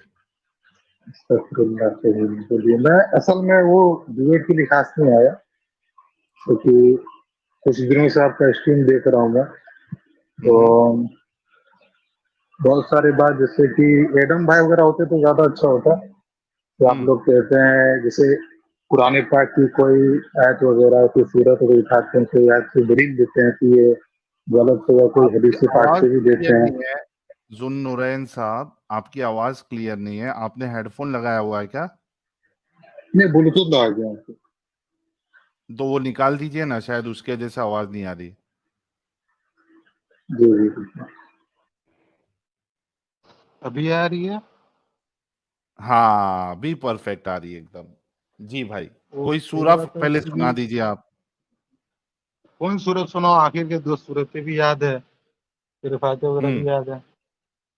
अस्तगफिरुल्लाह, सही बोलिए। मैं असल में वो डुएट के लिए खास नहीं आया, क्योंकि कुछ दिनों से आपका स्ट्रीम देख रहा हूँ मैं, तो बहुत सारे बात जैसे कि एडम भाई वगैरह होते तो ज्यादा अच्छा होता। तो आप लोग कहते हैं जैसे पुराने पाक की कोई आयत वगैरह की सूरत को उठाते हैं, कोई आयत से दलील देते हैं कि ये गलत है, या कोई आपकी हदीस पाक आवाज से भी क्लियर देते हैं। नहीं है। जुन्नुरैन साहब, आपकी आवाज क्लियर नहीं है। आपने हेडफोन लगाया हुआ है क्या? नहीं, ब्लूटूथ लगा गया है। तो वो निकाल दीजिए ना, शायद उसके वजह से आवाज नहीं आ रही। जी जी जी। अभी आ रही है? हाँ, भी परफेक्ट आ रही है एकदम। जी भाई, वो कोई सूरा मेरा तो पहले एक्चुअली सुना दीजिए आप। कौन सूरत सुनाओ? आखिर के दो सूरतें भी याद है, फिर फातिहा वगैरह भी याद है।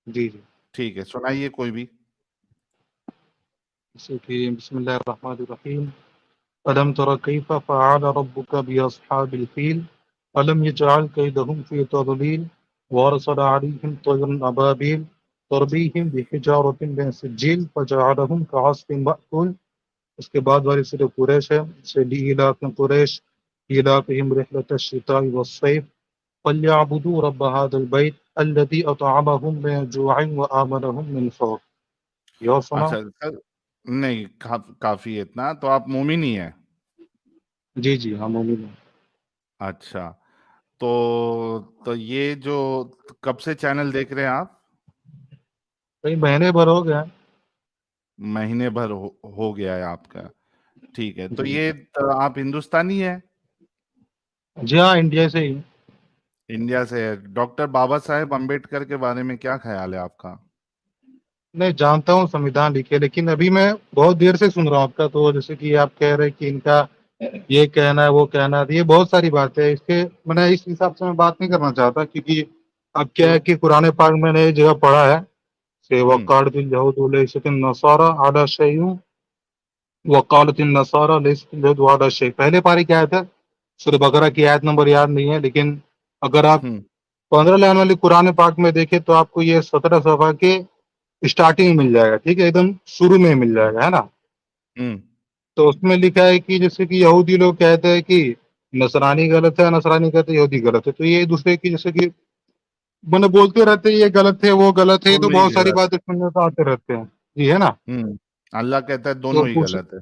जी जी। ठीक है, सुनाइए कोई भी। जैसे कि बिस्मिल्लाहिर्रहमानिर्रहीम, अलम तरा कैफ़ फ़अल रब्बुका बिअस्हाबिल फ़ील अलम यजअल कैदहुम फ़ी तज़लील वअरसल अलैहिम तयरन अबाबील तरमीहिम बिहिजारतिन मिन सिज्जील फजअलहुम कअस्फिन मअकूल। उसके बाद वाली सूरह कुरैश है, से लीइलाफ़ि कुरैश ईलाफ़िहिम रिहलतश शिताइ वस्सैफ फल्यअबुदू रब्ब हाज़िल बैत अल्लज़ी अतअमहुम मिन जुअइन व आमनहुम मिन खौफ। ये और सुनाओ? अच्छा सर, नहीं काफी है इतना। तो आप मोमिन ही हैं? जी जी, हाँ मोमिन हूँ। अच्छा, तो ये जो कब से चैनल देख रहे हैं आप? कई महीने भर हो गया। महीने भर हो गया है आपका। ठीक है, तो जी ये तो आप हिंदुस्तानी है? जी हाँ, इंडिया से ही। इंडिया से है। डॉक्टर बाबा साहेब अम्बेडकर के बारे में क्या ख्याल है आपका? नहीं, जानता हूँ संविधान लिखे, लेकिन अभी मैं बहुत देर से सुन रहा हूँ आपका। तो जैसे कि आप कह रहे हैं कि इनका ये कहना है, वो कहना है, ये बहुत सारी बातें हैं। इसके मैंने इस हिसाब से मैं बात नहीं करना चाहता, क्योंकि अब क्या है कि कुरान पाक में मैंने एक जगह पढ़ा है, से वक़ालतिल यहूदु लैसतिन नसारा अला शैइन वक़ालतिन नसारा लैसतिल यहूदु अला शै। पहले पारे की आयत है, सूरह बकरा की आयत नंबर याद नहीं है, लेकिन अगर आप 15 लाइन वाली कुरान पाक में देखें तो आपको ये 17 सफ़ा के स्टार्टिंग में मिल जाएगा। ठीक है, एकदम शुरू में मिल जाएगा, है ना? तो उसमें लिखा है कि जैसे कि यहूदी लोग कहते हैं कि नसरानी गलत है, नसरानी कहते हैं यहूदी गलत है। तो ये एक दूसरे की जैसे कि मैंने बोलते रहते हैं ये गलत है, वो गलत है। ये तो दोनों ही बहुत सारी गलत बातें सुनने को आते रहते हैं। जी, है ना? अल्लाह कहता है तो दोनों ही कुछ गलत है।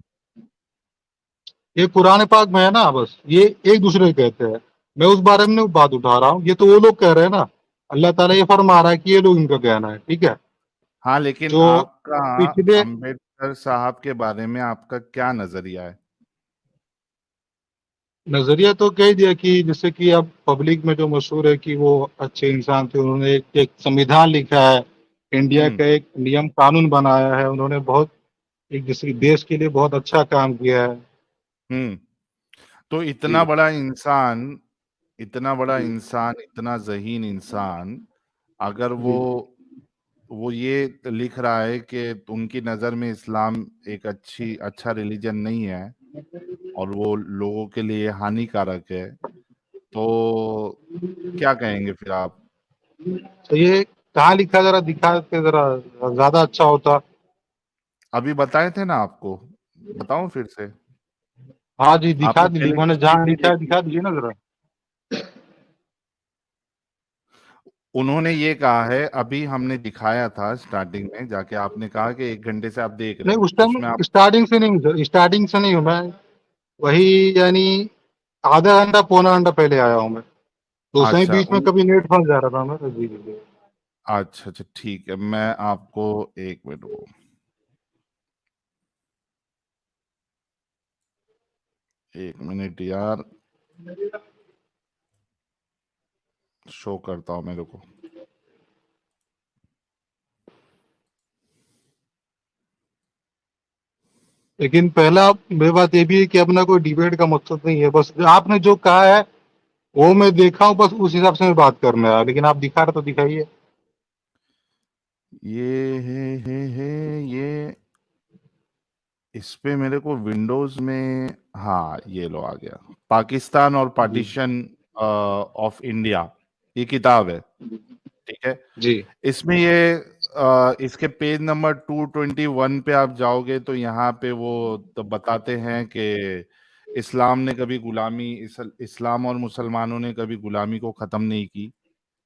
ये कुरान पाक में है ना, बस ये एक दूसरे को कहते हैं। मैं उस बारे में बात उठा रहा हूँ। ये तो वो लोग कह रहे हैं ना, अल्लाह ताला ये फरमा रहा है कि ये लोग इनका कहना है। ठीक है, हाँ, लेकिन जो आपका पिछले अम्बेडकर साहब के बारे में आपका क्या नजरिया है? नजरिया तो कह दिया कि जैसे कि अब पब्लिक में जो मशहूर है कि वो अच्छे इंसान थे। उन्होंने एक संविधान लिखा है, इंडिया का एक नियम कानून बनाया है। उन्होंने बहुत एक दूसरे देश के लिए बहुत अच्छा काम किया है। तो जी इतना बड़ा जी इंसान, इतना ज़हीन इंसान, अगर जी वो ये लिख रहा है कि उनकी नज़र में इस्लाम एक अच्छा रिलीजन नहीं है और वो लोगों के लिए हानिकारक है, तो क्या कहेंगे फिर आप? तो ये कहाँ लिखा, जरा दिखा के जरा, ज्यादा अच्छा होता। अभी बताए थे ना आपको, बताऊं फिर से? हाँ जी, दिखा आपने दीजिए। पहले की मैंने स्ट्रीम जहाँ नहीं लिखा है देखी? दिखा दीजिए ना जरा। उन्होंने ये कहा है, अभी हमने दिखाया था स्टार्टिंग में, जाके आपने कहा कि 1 घंटे से आप देख रहे नहीं, हैं, उस टाइम उसमें आप स्टार्टिंग से नहीं हूँ, स्टार्टिंग से नहीं हूँ मैं। वही यानी आधा घंटा पौना घंटा पहले आया हूँ मैं। तो उस अच्छा बीच में कभी नेट फंस जा रहा था मैं। जी जी जी। अच्छा ठीक है, मैं आपको 1 मिनट वो 1 मिनट यार, शो करता हूँ मेरे को। लेकिन पहला मेरी बात ये भी है कि अपना कोई डिबेट का मकसद नहीं है, बस आपने जो कहा है वो मैं देखा हूँ, बस उस हिसाब से मैं बात करना है, लेकिन आप दिखा रहे तो दिखाइए। ये इस पे मेरे को विंडोज में, हाँ ये लो आ गया, पाकिस्तान और पार्टीशन ऑफ इंडिया, ये किताब है, ठीक है। जी इसमें ये इसके पेज नंबर 221 पे आप जाओगे तो यहाँ पे वो तो बताते हैं कि इस्लाम ने कभी गुलामी, इस्लाम और मुसलमानों ने कभी गुलामी को खत्म नहीं की,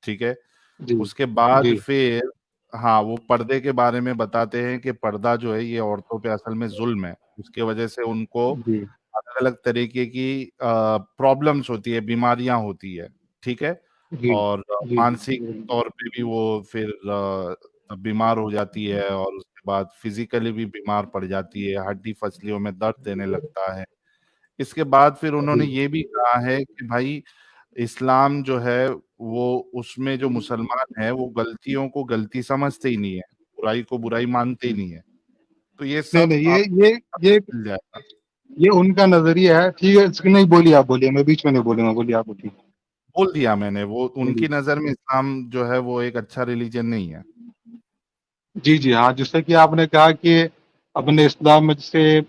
ठीक है। जी उसके बाद जी फिर हाँ वो पर्दे के बारे में बताते हैं कि पर्दा जो है ये औरतों पे असल में जुल्म है, उसके वजह से उनको जी अलग अलग तरीके की प्रॉब्लम्स होती है, बीमारियां होती है, ठीक है। जी और जी मानसिक तौर पे भी वो फिर बीमार हो जाती है, और उसके बाद फिजिकली भी बीमार पड़ जाती है, हड्डी फसलियों में दर्द देने लगता है। इसके बाद फिर उन्होंने जी ये भी कहा है कि भाई इस्लाम जो है वो, उसमें जो मुसलमान है वो गलतियों को गलती समझते ही नहीं है, बुराई को बुराई मानते ही नहीं है। तो ये नहीं सब नहीं, आप ये मिल जाएगा। ये उनका नजरिया है, ठीक है। नहीं बोलिए, आप बोलिए, मैं बीच में नहीं बोलूंगा, बोलिए, आप बोलिए। बोल दिया मैंने, वो बोलिए। उनकी नजर में इस्लाम जो है वो एक अच्छा रिलीजन नहीं है। जी जी हाँ, जैसे कि आपने कहा कि अपने इस्लाम में जैसे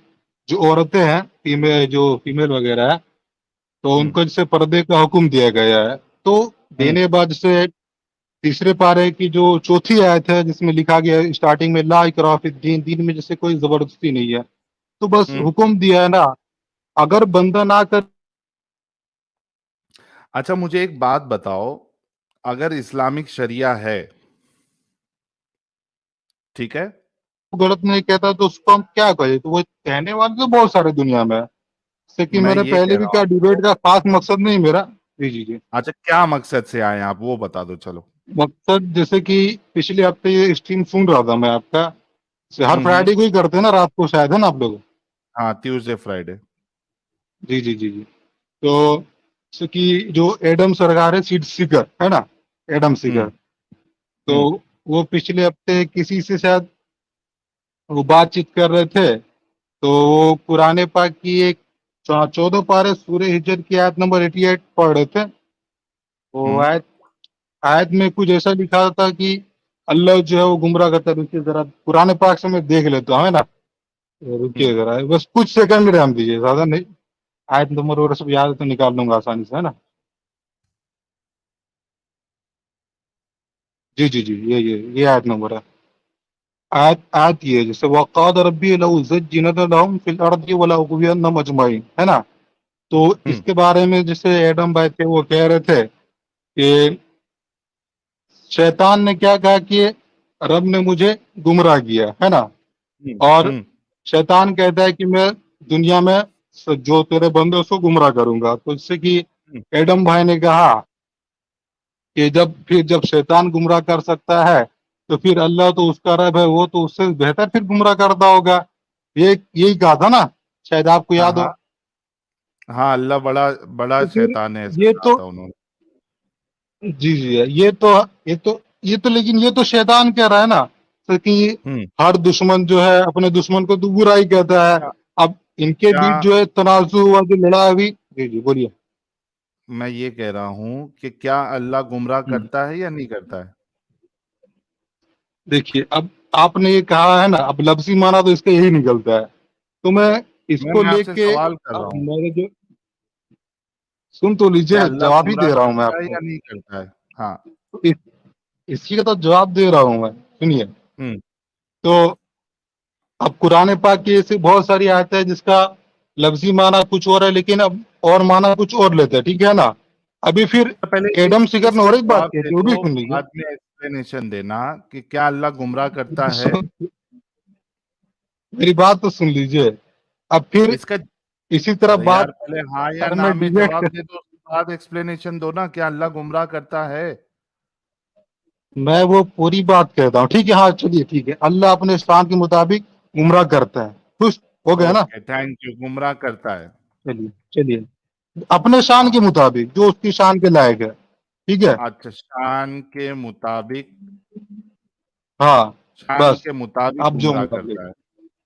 जो औरतें हैं, फीमेल वगैरह है, तो हम्म उनको जैसे पर्दे का हुक्म दिया गया है, तो हम्म देने बाद जैसे तीसरे पारे की जो चौथी आयत है जिसमें लिखा गया है स्टार्टिंग में, ला इकराह फिद्दीन, दीन में जैसे कोई जबरदस्ती नहीं है, तो बस हम्म। हुक्म दिया है ना, अगर बंदा ना कर। अच्छा मुझे एक बात बताओ, अगर इस्लामिक शरिया है, ठीक है, गलत नहीं कहता तो उसको हम क्या कहें, तो वो कहने वाले तो बहुत सारे दुनिया में है। जैसे कि मैं मैंने ये पहले कह भी रहा कहा, हूँ, डिबेट का खास मकसद नहीं मेरा। जी जी जी। अच्छा क्या मकसद से आए आप वो बता दो चलो। मकसद जैसे कि पिछले हफ्ते ये स्ट्रीम सुन रहा था मैं आपका, हर हम्म। फ्राइडे को ही करते हैं ना रात को, शायद है ना आप लोग। हाँ ट्यूसडे फ्राइडे। जी जी जी जी। तो जैसे कि जो एडम सरकार है, सीड सीकर है ना, एडम सीकर, हम्म तो हम्म वो पिछले हफ्ते किसी से शायद वो बातचीत कर रहे थे, तो वो कुरान पाक की एक 14 पारे सूरह हिजर की आयत नंबर 88 पढ़ रहे थे। वो हम्म आयत आयत में कुछ ऐसा लिखा था कि अल्लाह जो है वो गुमराह करता है। रुकिए जरा, कुरान पाक से मैं देख लेता हूँ, है ना। रुकिए हम्म जरा, बस कुछ सेकंड टाइम दीजिए, ज्यादा नहीं। आयत नंबर वगैरह सब याद है तो निकाल लूंगा आसानी से, है ना। जी जी जी, ये आयत नंबर है। आयत आयत ये है, जैसे वक़ाद रब्बी लऊ ज़य्यिनना लहुम फिल अर्दि वला उग़वियन्नहुम अजमईन, है ना। तो हम्म इसके बारे में जैसे एडम भाई थे वो कह रहे थे कि शैतान ने क्या कहा कि रब ने मुझे गुमराह किया, है ना। हम्म और हम्म शैतान कहता है कि मैं दुनिया में जो तेरे बंदे उसको गुमराह करूंगा। तो इससे कि हम्म एडम भाई ने कहा कि जब शैतान गुमराह कर सकता है, तो फिर अल्लाह तो उसका रब है, वो तो उससे बेहतर फिर गुमराह करता होगा। ये यही कहा था ना, शायद आपको हाँ याद हाँ हो। हाँ, अल्लाह बड़ा बड़ा तो फिर शैतान है, ऐसा ये कहा तो, था उन्होंने। जी जी, ये तो लेकिन ये तो शैतान कह रहा है ना, तो कि हम्म। हर दुश्मन जो है अपने दुश्मन को तो बुरा ही कहता है। क्या अब इनके क्या बीच जो है तनाजु हुआ, जो लड़ा अभी। जी जी बोलिए। मैं ये कह रहा हूँ कि क्या अल्लाह गुमराह हम्म। करता है या नहीं करता है? देखिए, अब आपने ये कहा है ना, अब लफ्जी माना तो इसका यही निकलता है। तो मैं इसको मैं आपसे लेके, सवाल कर रहा अब हूँ, मेरे जो, सुन तो क्या लीजिए, अल्लाह जवाब ही गुमराह दे रहा हूं मैं करता है आपको। या नहीं करता है? हाँ। तो इसी का तो जवाब दे रहा हूं मैं, सुनिए। हम्म तो अब कुरान पाक की ऐसी बहुत सारी आयतें हैं जिसका लफ्जी माना कुछ और है, लेकिन अब और माना कुछ और लेते हैं, ठीक है ना। अभी फिर तो पहले एडम सिगर ने इसका और एक बात जवाब कही दे थी, वो भी दो, सुन लीजिए। बाद में एक्सप्लेनेशन देना कि क्या अल्लाह गुमराह करता है। मेरी बात तो सुन लीजिए। अब फिर इसका, इसी तरह अरे बात यार पहले हाँ या में ना में डिबेट जवाब कर, दे दो, उसके बाद एक्सप्लेनेशन दो ना, क्या अल्लाह गुमराह करता है। मैं वो पूरी बात कहता हूँ, ठीक है। हाँ चलिए, ठीक है, अल्लाह अपने शान के मुताबिक उम्रा करता है, खुश हो गया ना। ओके थैंक यू, गुमराह करता है। चलिए चलिए, अपने शान के हाँ मुताबिक जो उसकी शान के लायक है, ठीक है। अच्छा, शान के मुताबिक, हाँ शान बस, के मुताबिक अब जो गुमराह मुताबिक, करता है।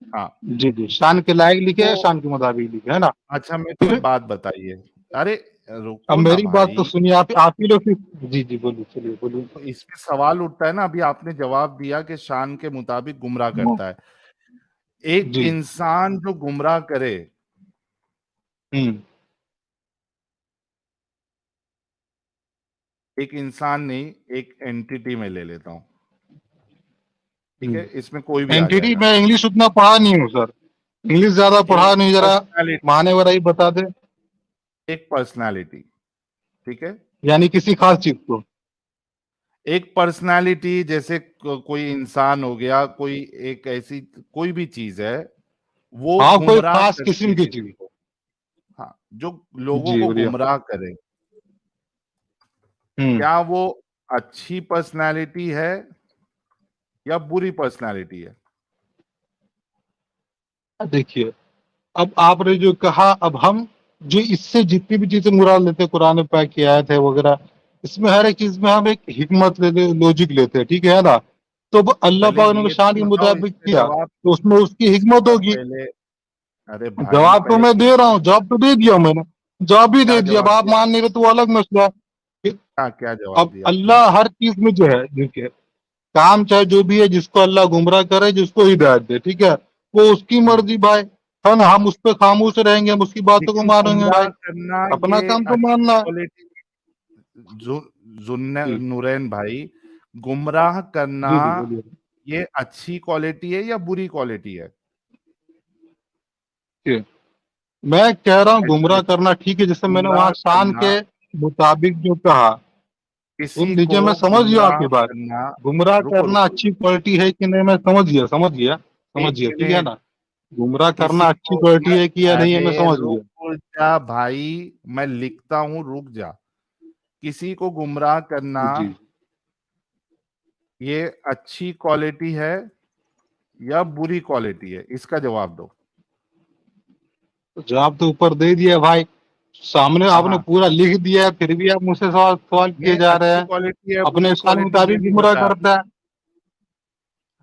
हाँ जी जी, शान के लायक लिखे है, तो शान के मुताबिक लिखे है ना। अच्छा मेरे को फिर एक बात बताइए। अरे अब रुको ना मेरी बात तो भाई। सुनिए, आप ही लोग जी जी बोलिए, चलिए बोलिए। तो इसमें सवाल उठता है ना, अभी आपने जवाब दिया कि शान के मुताबिक गुमराह करता है। एक जी। इंसान जो गुमराह करे, एक इंसान नहीं, एक एंटिटी में ले लेता हूं, ठीक है, इसमें कोई भी आ एंटिटी, जाएगा। मैं इंग्लिश उतना पढ़ा नहीं हूँ सर, इंग्लिश ज्यादा पढ़ा एक नहीं, जरा पर्सनालिटी, माने वगैरह ही बता दे। एक पर्सनालिटी, ठीक है, यानी किसी खास चीज को। एक पर्सनालिटी जैसे कोई इंसान हो गया, कोई एक ऐसी कोई भी चीज है, वो हाँ, कोई गुमराह खास करती है किस्म की किसी चीज। को। हाँ, जो लोगों जी को बोलिए। गुमराह करे, क्या वो अच्छी पर्सनालिटी है या बुरी पर्सनालिटी है? देखिए, अब आपने जो कहा, अब हम जो इससे जितनी भी चीजें मुराद लेते हैं, कुरान पाक की आयत है वगैरह, इसमें हर एक चीज में हम एक हिकमत लेते, लॉजिक लेते हैं, ठीक है ना। तो अब अल्लाह पहले पाक ने ये शान तो के बताओ, मुताबिक इसका किया, जवाब, तो उसमें उसकी हिकमत इसका होगी। पहले, अरे भाई जवाब तो पहले मैं दे रहा हूँ, जवाब तो दे दिया मैंने, जवाब भी क्या दे दिया। अब जवाब आप दिया? मान नहीं रहे तो वो अलग मसला है। क्या क्या जवाब अब दिया आपने? अल्लाह हर चीज में जो है, देखिए, काम चाहे जो भी है, जिसको अल्लाह गुमराह करे, जिसको हिदायत दे, ठीक है, वो उसकी मर्जी भाई, है ना। हम उस पर खामोश रहेंगे, हम उसकी बातों को लेकिन मानेंगे गुमराह भाई, करना अपना ये काम तो अच्छी मानना है। क्वालिटी, जी नूरैन भाई, गुमराह करना जी जी बोलिए। ये अच्छी क्वालिटी है या बुरी क्वालिटी है? जी। मैं कह रहा हूँ ऐसा गुमराह देखो, करना ठीक है, जैसे मैंने गुमराह वहां शान करना, के मुताबिक जो कहा, सुन किसी को लीजिए, मैं समझ गया गुमराह आपकी बात। करना, गुमराह रुको करना रुको, अच्छी क्वालिटी है कि नहीं, मैं समझ गया, समझ गया, समझ एक गया, ठीक है मिनट, ना। गुमराह करना किसी अच्छी को क्वालिटी मैं, है कि या नहीं है, मैं अरे समझ गया। रुक जा भाई, मैं लिखता हूं, रुक जा। किसी को गुमराह करना जी, ये अच्छी क्वालिटी है या बुरी क्वालिटी है? इसका जवाब दो। तो जवाब तो ऊपर दे दिया भाई, सामने आपने हाँ, पूरा लिख दिया है, फिर भी आप मुझसे सवाल सवाल किए ये जा रहे अच्छी हैं। क्वालिटी है, अपने बुरी शान के क्वालिटी, ये मुताबिक भी गुमराह बता। करता है,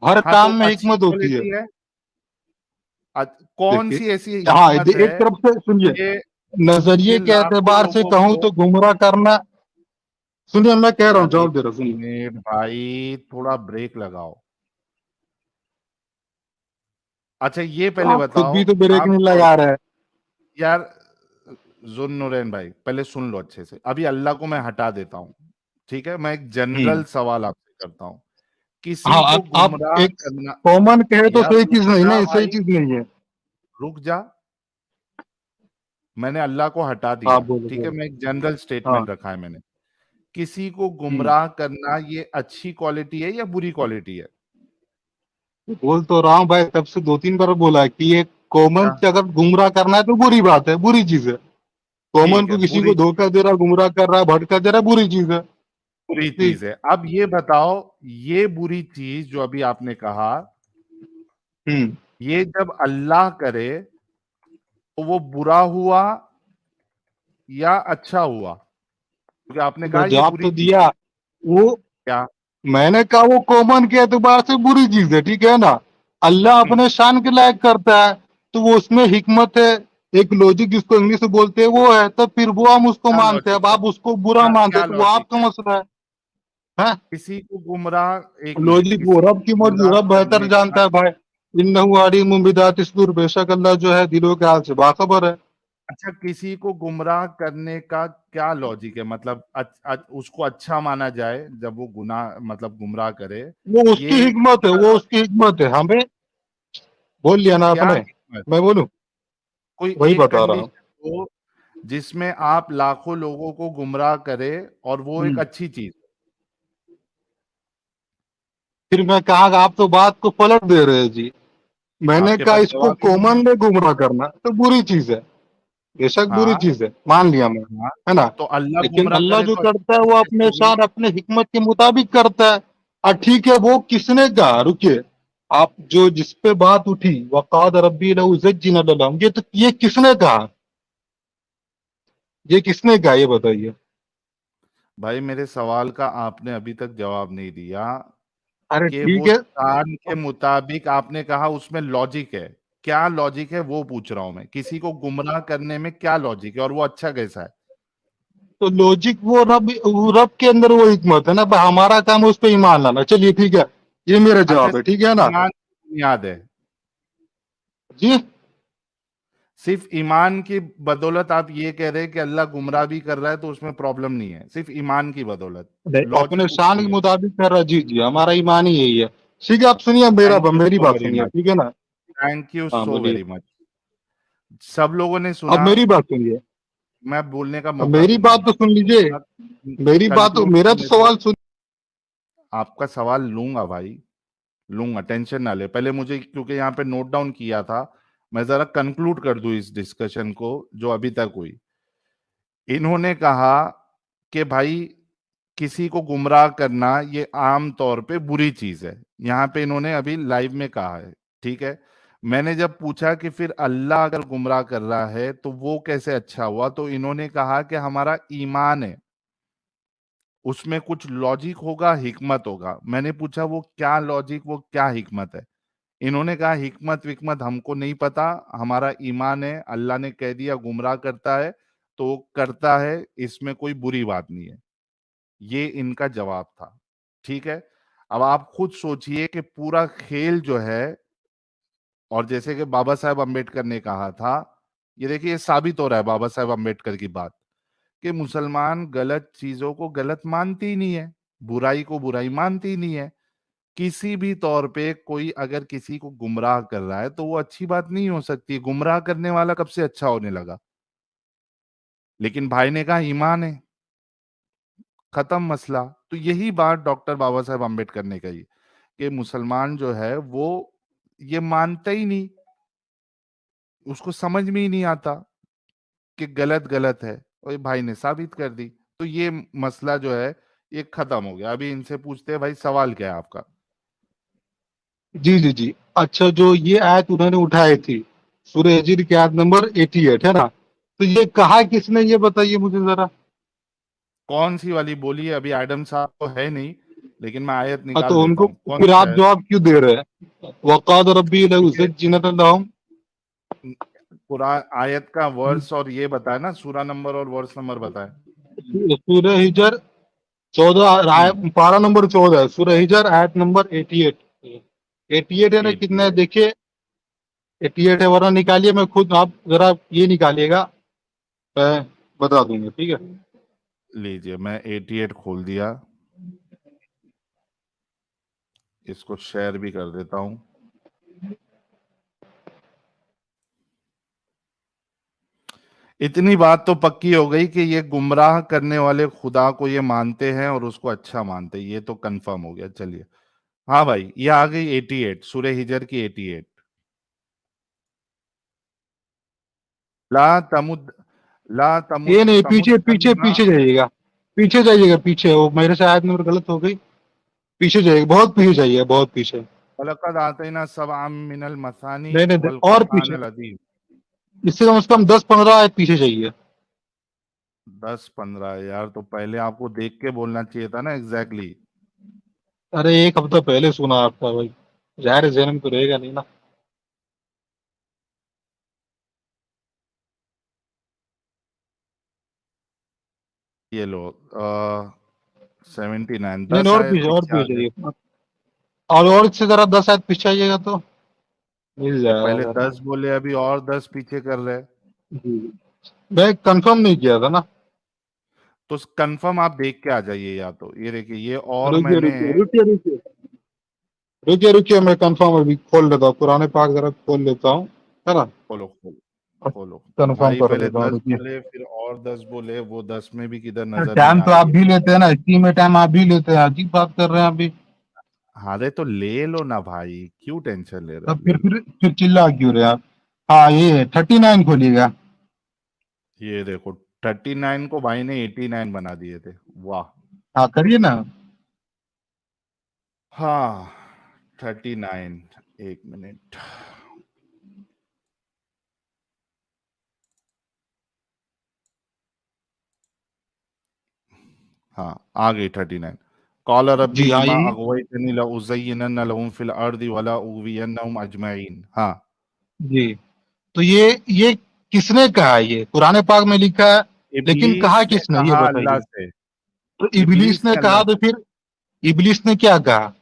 हर हाँ तो काम में अच्छी हिकमत होती है। क्वालिटी है। कौन देखिए, सी ऐसी हाँ, हिकमत है एक तरफ से सुनिए, कि नजरिए जिन के लाखों एतबार से लोगों कहूं को, तो गुमराह करना, सुनिए मैं कह रहा हूँ, यार एक जवाब दे रहा हूँ, सुनिए। मिनट भाई, थोड़ा ब्रेक लगाओ। अच्छा ये तो पहले आप खुद बताओ, भी तो ब्रेक आप नहीं लगा रहे हैं। यार जुन्नुरैन भाई पहले सुन लो अच्छे से, अभी अल्लाह को मैं हटा देता हूँ, ठीक है, मैं एक जनरल सवाल आपसे करता हूँ। हाँ, किसी को आप गुमराह एक करना, कॉमन कहे तो यार सही रुक चीज नहीं जा ना, सही भाई, चीज नहीं है। रुक जा, मैंने अल्लाह को हटा हाँ दिया, बोलो ठीक है, बोलो। मैं एक जनरल हाँ। स्टेटमेंट रखा है मैंने। किसी को गुमराह करना ये अच्छी क्वालिटी है या बुरी क्वालिटी है? बोल तो रहा हूँ भाई, तब से 2-3 बार बोला है कि ये कॉमन अच्छा, से अगर गुमराह करना है तो बुरी बात है, बुरी चीज है। कॉमन ठीक है, को किसी बुरी को धोखा दे रहा, गुमराह कर रहा है, भटका दे रहा है, बुरी चीज है। बुरी जी। चीज है। अब ये बताओ, ये बुरी चीज जो अभी आपने कहा, हम्म। ये जब अल्लाह करे तो वो बुरा हुआ या अच्छा हुआ? क्योंकि आपने तो कहा ये जवाब बुरी तो चीज दिया है। वो, क्या? मैंने कहा वो कॉमन के एतबार से बुरी चीज है, ठीक है ना। अल्लाह हम्म, अपने शान के लायक करता है, तो वो उसमें हिकमत है, एक लॉजिक जिसको इंग्लिश में बोलते हैं वो है, तो फिर वो हम उसको क्या मानते हैं। लॉजिक अब है? आप उसको बुरा मानते क्या हैं तो वो लॉजिक आपका है? मसला है। किसी को गुमराह, एक मिनट, लॉजिक वो किसी रब को की मर्जी, गुमराह रब बेहतर करने का, जानता है भाई। इन्नहु अलीमुम बिदाति सुदूर, बेशक अल्लाह जो है दिलों के हाल से बाखबर है। अच्छा किसी को गुमराह करने का क्या लॉजिक है? मतलब उसको अच्छा माना जाए जब वो गुनाह, मतलब गुमराह करे, वो उसकी ये हिकमत है, क्या वो लॉजिक? उसकी हिकमत है। हमें बोल लिया ना क्या आपने, हिकमत? मैं बोलूं, कोई वही एक बता रहा हूँ। कंडीशन हो जिसमें आप लाखों लोगों को गुमराह करे और वो एक अच्छी चीज। फिर मैं कहा, आप तो बात को पलट दे रहे हैं जी। मैंने आपके कहा पास इसको जवाब ही नहीं है। कॉमन में गुमराह करना तो बुरी चीज है, बेशक बुरी हाँ, चीज है, मान लिया मैं, हाँ, है ना। तो अल्लाह लेकिन गुमराह अल्लाह करे जो तो करता है अच्छी वो चीज अपने होगी। शान, अपने हिकमत के मुताबिक करता है। और ठीक है, वो किसने कहा, रुकिए, आप जो जिस पे बात उठी, वक़ाद रब्बी लहू ज़ज्जिना लहुम, ये किसने कहा, ये किसने कहा, ये बताइए। भाई मेरे सवाल का आपने अभी तक जवाब नहीं दिया। अरे कि ठीक वो है, कुरान के मुताबिक आपने कहा उसमें लॉजिक है, क्या लॉजिक है वो पूछ रहा हूं मैं, किसी को गुमराह करने में क्या लॉजिक है और वो अच्छा कैसा है? तो लॉजिक वो रब के अंदर वो हिकमत है ना भाई, हमारा काम है उस पर ईमान लाना। चलिए ठीक है, ये मेरा अच्छा, जवाब है, ठीक है ना ईमान की बुनियाद है, जी। सिर्फ ईमान की बदौलत आप ये कह रहे हैं कि अल्लाह गुमराह भी कर रहा है तो उसमें प्रॉब्लम नहीं है, सिर्फ ईमान की बदौलत, लॉजिक अपने कुछ शान नहीं के है। मुताबिक कर रहा, जी जी, हमारा ईमान ही यही है। ठीक है, आप सुनिए थैंक यू मेरी सो बात वेरी सुनिए, मच, ठीक है ना। थैंक यू हाँ सो बोलिए, वेरी मच। सब लोगों ने अब सुना, मेरी बात सुनिए, मैं बोलने का अब मौका मेरी दूंगा, बात तो सुन लीजिए, मेरी बात तो, कंक्लूड मेरा तो करने दो। सवाल सुन। आपका सवाल लूंगा भाई, लूंगा, टेंशन ना ले, पहले मुझे क्योंकि यहाँ पे नोट डाउन किया था, मैं जरा कंक्लूड कर दूं इस डिस्कशन को जो अभी तक हुई। इन्होंने कहा कि भाई किसी को गुमराह करना ये आम तौर पे बुरी चीज है, यहाँ पे इन्होंने अभी लाइव में कहा है, ठीक है। मैंने जब पूछा कि फिर अल्लाह अगर गुमराह कर रहा है तो वो कैसे अच्छा हुआ, तो इन्होंने कहा कि हमारा ईमान है, उसमें कुछ लॉजिक होगा, हिकमत होगा। मैंने पूछा वो क्या लॉजिक, वो क्या हिकमत है? इन्होंने कहा हिकमत विकमत हमको नहीं पता, हमारा ईमान है, अल्लाह ने कह दिया गुमराह करता है तो करता है, इसमें कोई बुरी बात नहीं है। ये इनका जवाब था, ठीक है। अब आप खुद सोचिए कि पूरा खेल जो है, और जैसे कि बाबा साहेब अम्बेडकर ने कहा था, ये देखिए ये साबित हो रहा है बाबा साहेब अम्बेडकर की बात, कि मुसलमान गलत चीजों को गलत मानती ही नहीं है, बुराई को बुराई मानती ही नहीं है। किसी भी तौर पे कोई अगर किसी को गुमराह कर रहा है तो वो अच्छी बात नहीं हो सकती, गुमराह करने वाला कब से अच्छा होने लगा? लेकिन भाई ने कहा ईमान है, खत्म मसला। तो यही बात डॉक्टर बाबा साहेब अम्बेडकर ने कही कि मुसलमान जो है वो ये मानता ही नहीं, उसको समझ में ही नहीं आता कि गलत गलत है, और ये भाई ने साबित कर दी। तो ये मसला जो है ये खत्म हो गया। अभी इनसे पूछते हैं भाई सवाल क्या है आपका? जी जी जी, अच्छा, जो ये आयत उन्होंने उठाई थी, सूरह हिजर की आयत नंबर 88 है ना, तो ये कहा किसने, ये बताइए मुझे जरा। कौन सी वाली बोलिए, अभी एडम साहब तो है नहीं, लेकिन मैं आयत हाँ, निकाल तो देता उनको हूँ, कौन फिर सी आप आयत? जवाब क्यों दे रहे हैं? वक़ाद रब्बी देखिए, लहुज़्ज़िनत लहुम। पूरा आयत का वर्स और ये बताए ना, सूरा नंबर और वर्स नंबर बताए। सूरह हिजर 14 पारा नंबर 14 है, सूरह हिजर आयत नंबर 88। 88 है ना, कितना है 88, देखिए, 88 है, वरना निकालिए, मैं खुद, आप जरा ये निकालिएगा, मैं बता दूंगा, ठीक है। लीजिए मैं 88 खोल दिया, इसको शेयर भी कर देता हूं। इतनी बात तो पक्की हो गई कि ये गुमराह करने वाले खुदा को ये मानते हैं और उसको अच्छा मानते हैं, ये तो कंफर्म हो गया। चलिए, हाँ भाई, ये आ गई 88, सूरह हिजर की 88। ला तमुद ला ये नहीं, पीछे पीछे तमुद्दन्ना पीछे जाइएगा, पीछे जाइएगा, पीछे, वो मेरे से आयत नंबर गलत हो गई, पीछे जाइएगा, बहुत पीछे जाइएगा, बहुत पीछे। वलक़द आतैना सबअम मिनल मसानी नहीं नहीं, वल और पीछे, क़ुरआनिल अज़ीम। इससे कम से कम 10-15 आयत पीछे जाइए। 10-15 यार, तो पहले आपको देख के बोलना चाहिए था ना एग्जैक्टली। अरे एक हफ्ता पहले सुना आपका भाई, ज़ाहिर ज़हन में तो रहेगा नहीं ना। ये लो 79, नहीं 10 नहीं, आयत और पीछे आ पीछे गए। जाइए, और इससे जरा 10 आयत पीछे आइएगा तो मिल ये जाएगा पहले जरा। 10 बोले, अभी और 10 पीछे कर रहे। जी, मैं कंफर्म नहीं किया था ना। तो कंफर्म आप देख के आ जाइए, या तो ये देखिए, ये और रुकिए मैंने रुकिए रुकिए रुकिए रुकिए रुकिए, मैं कंफर्म अभी खोल लेता हूँ, पुराने पाक जरा खोल लेता हूँ, है ना, खोलो खोलो खोलो। कंफर्म भाई कर पहले लेता हूँ, 10 रुकिए। बोले फिर और 10 बोले, वो 10 में भी किधर नजर नहीं टाइम आ तो आप रही है। भी लेते हैं ना, इसी में टाइम आप भी लेते हैं, अजीब बात कर रहे हैं अभी। अरे तो ले लो ना भाई, क्यों टेंशन ले रहे हो, तब ले लो। फिर चिल्ला क्यों रहे हैं आप? हाँ, ये 39 खोलिएगा। ये देखो, 39 को भाई ने 89 बना दिए थे, वाह। हाँ करिए ना। हाँ, 39, एक मिनट। हाँ, आ गई 39, क़ाल रब्बी जी हाँ, बिमा यही अग़वैतनी लउज़य्यिनन्ना लहुम फ़िल अर्दि व लउग़वियन्नहुम अजमईन। हाँ, जी। तो ये किसने कहा है ये? कुरान पाक में लिखा है, लेकिन इब्लीस कहा ने किसने ये कहा अल्लाह बताइए? से, तो इब्लीस इब्लीस ने ने कहा अल्लाह तो फिर इब्लीस ने क्या कहा?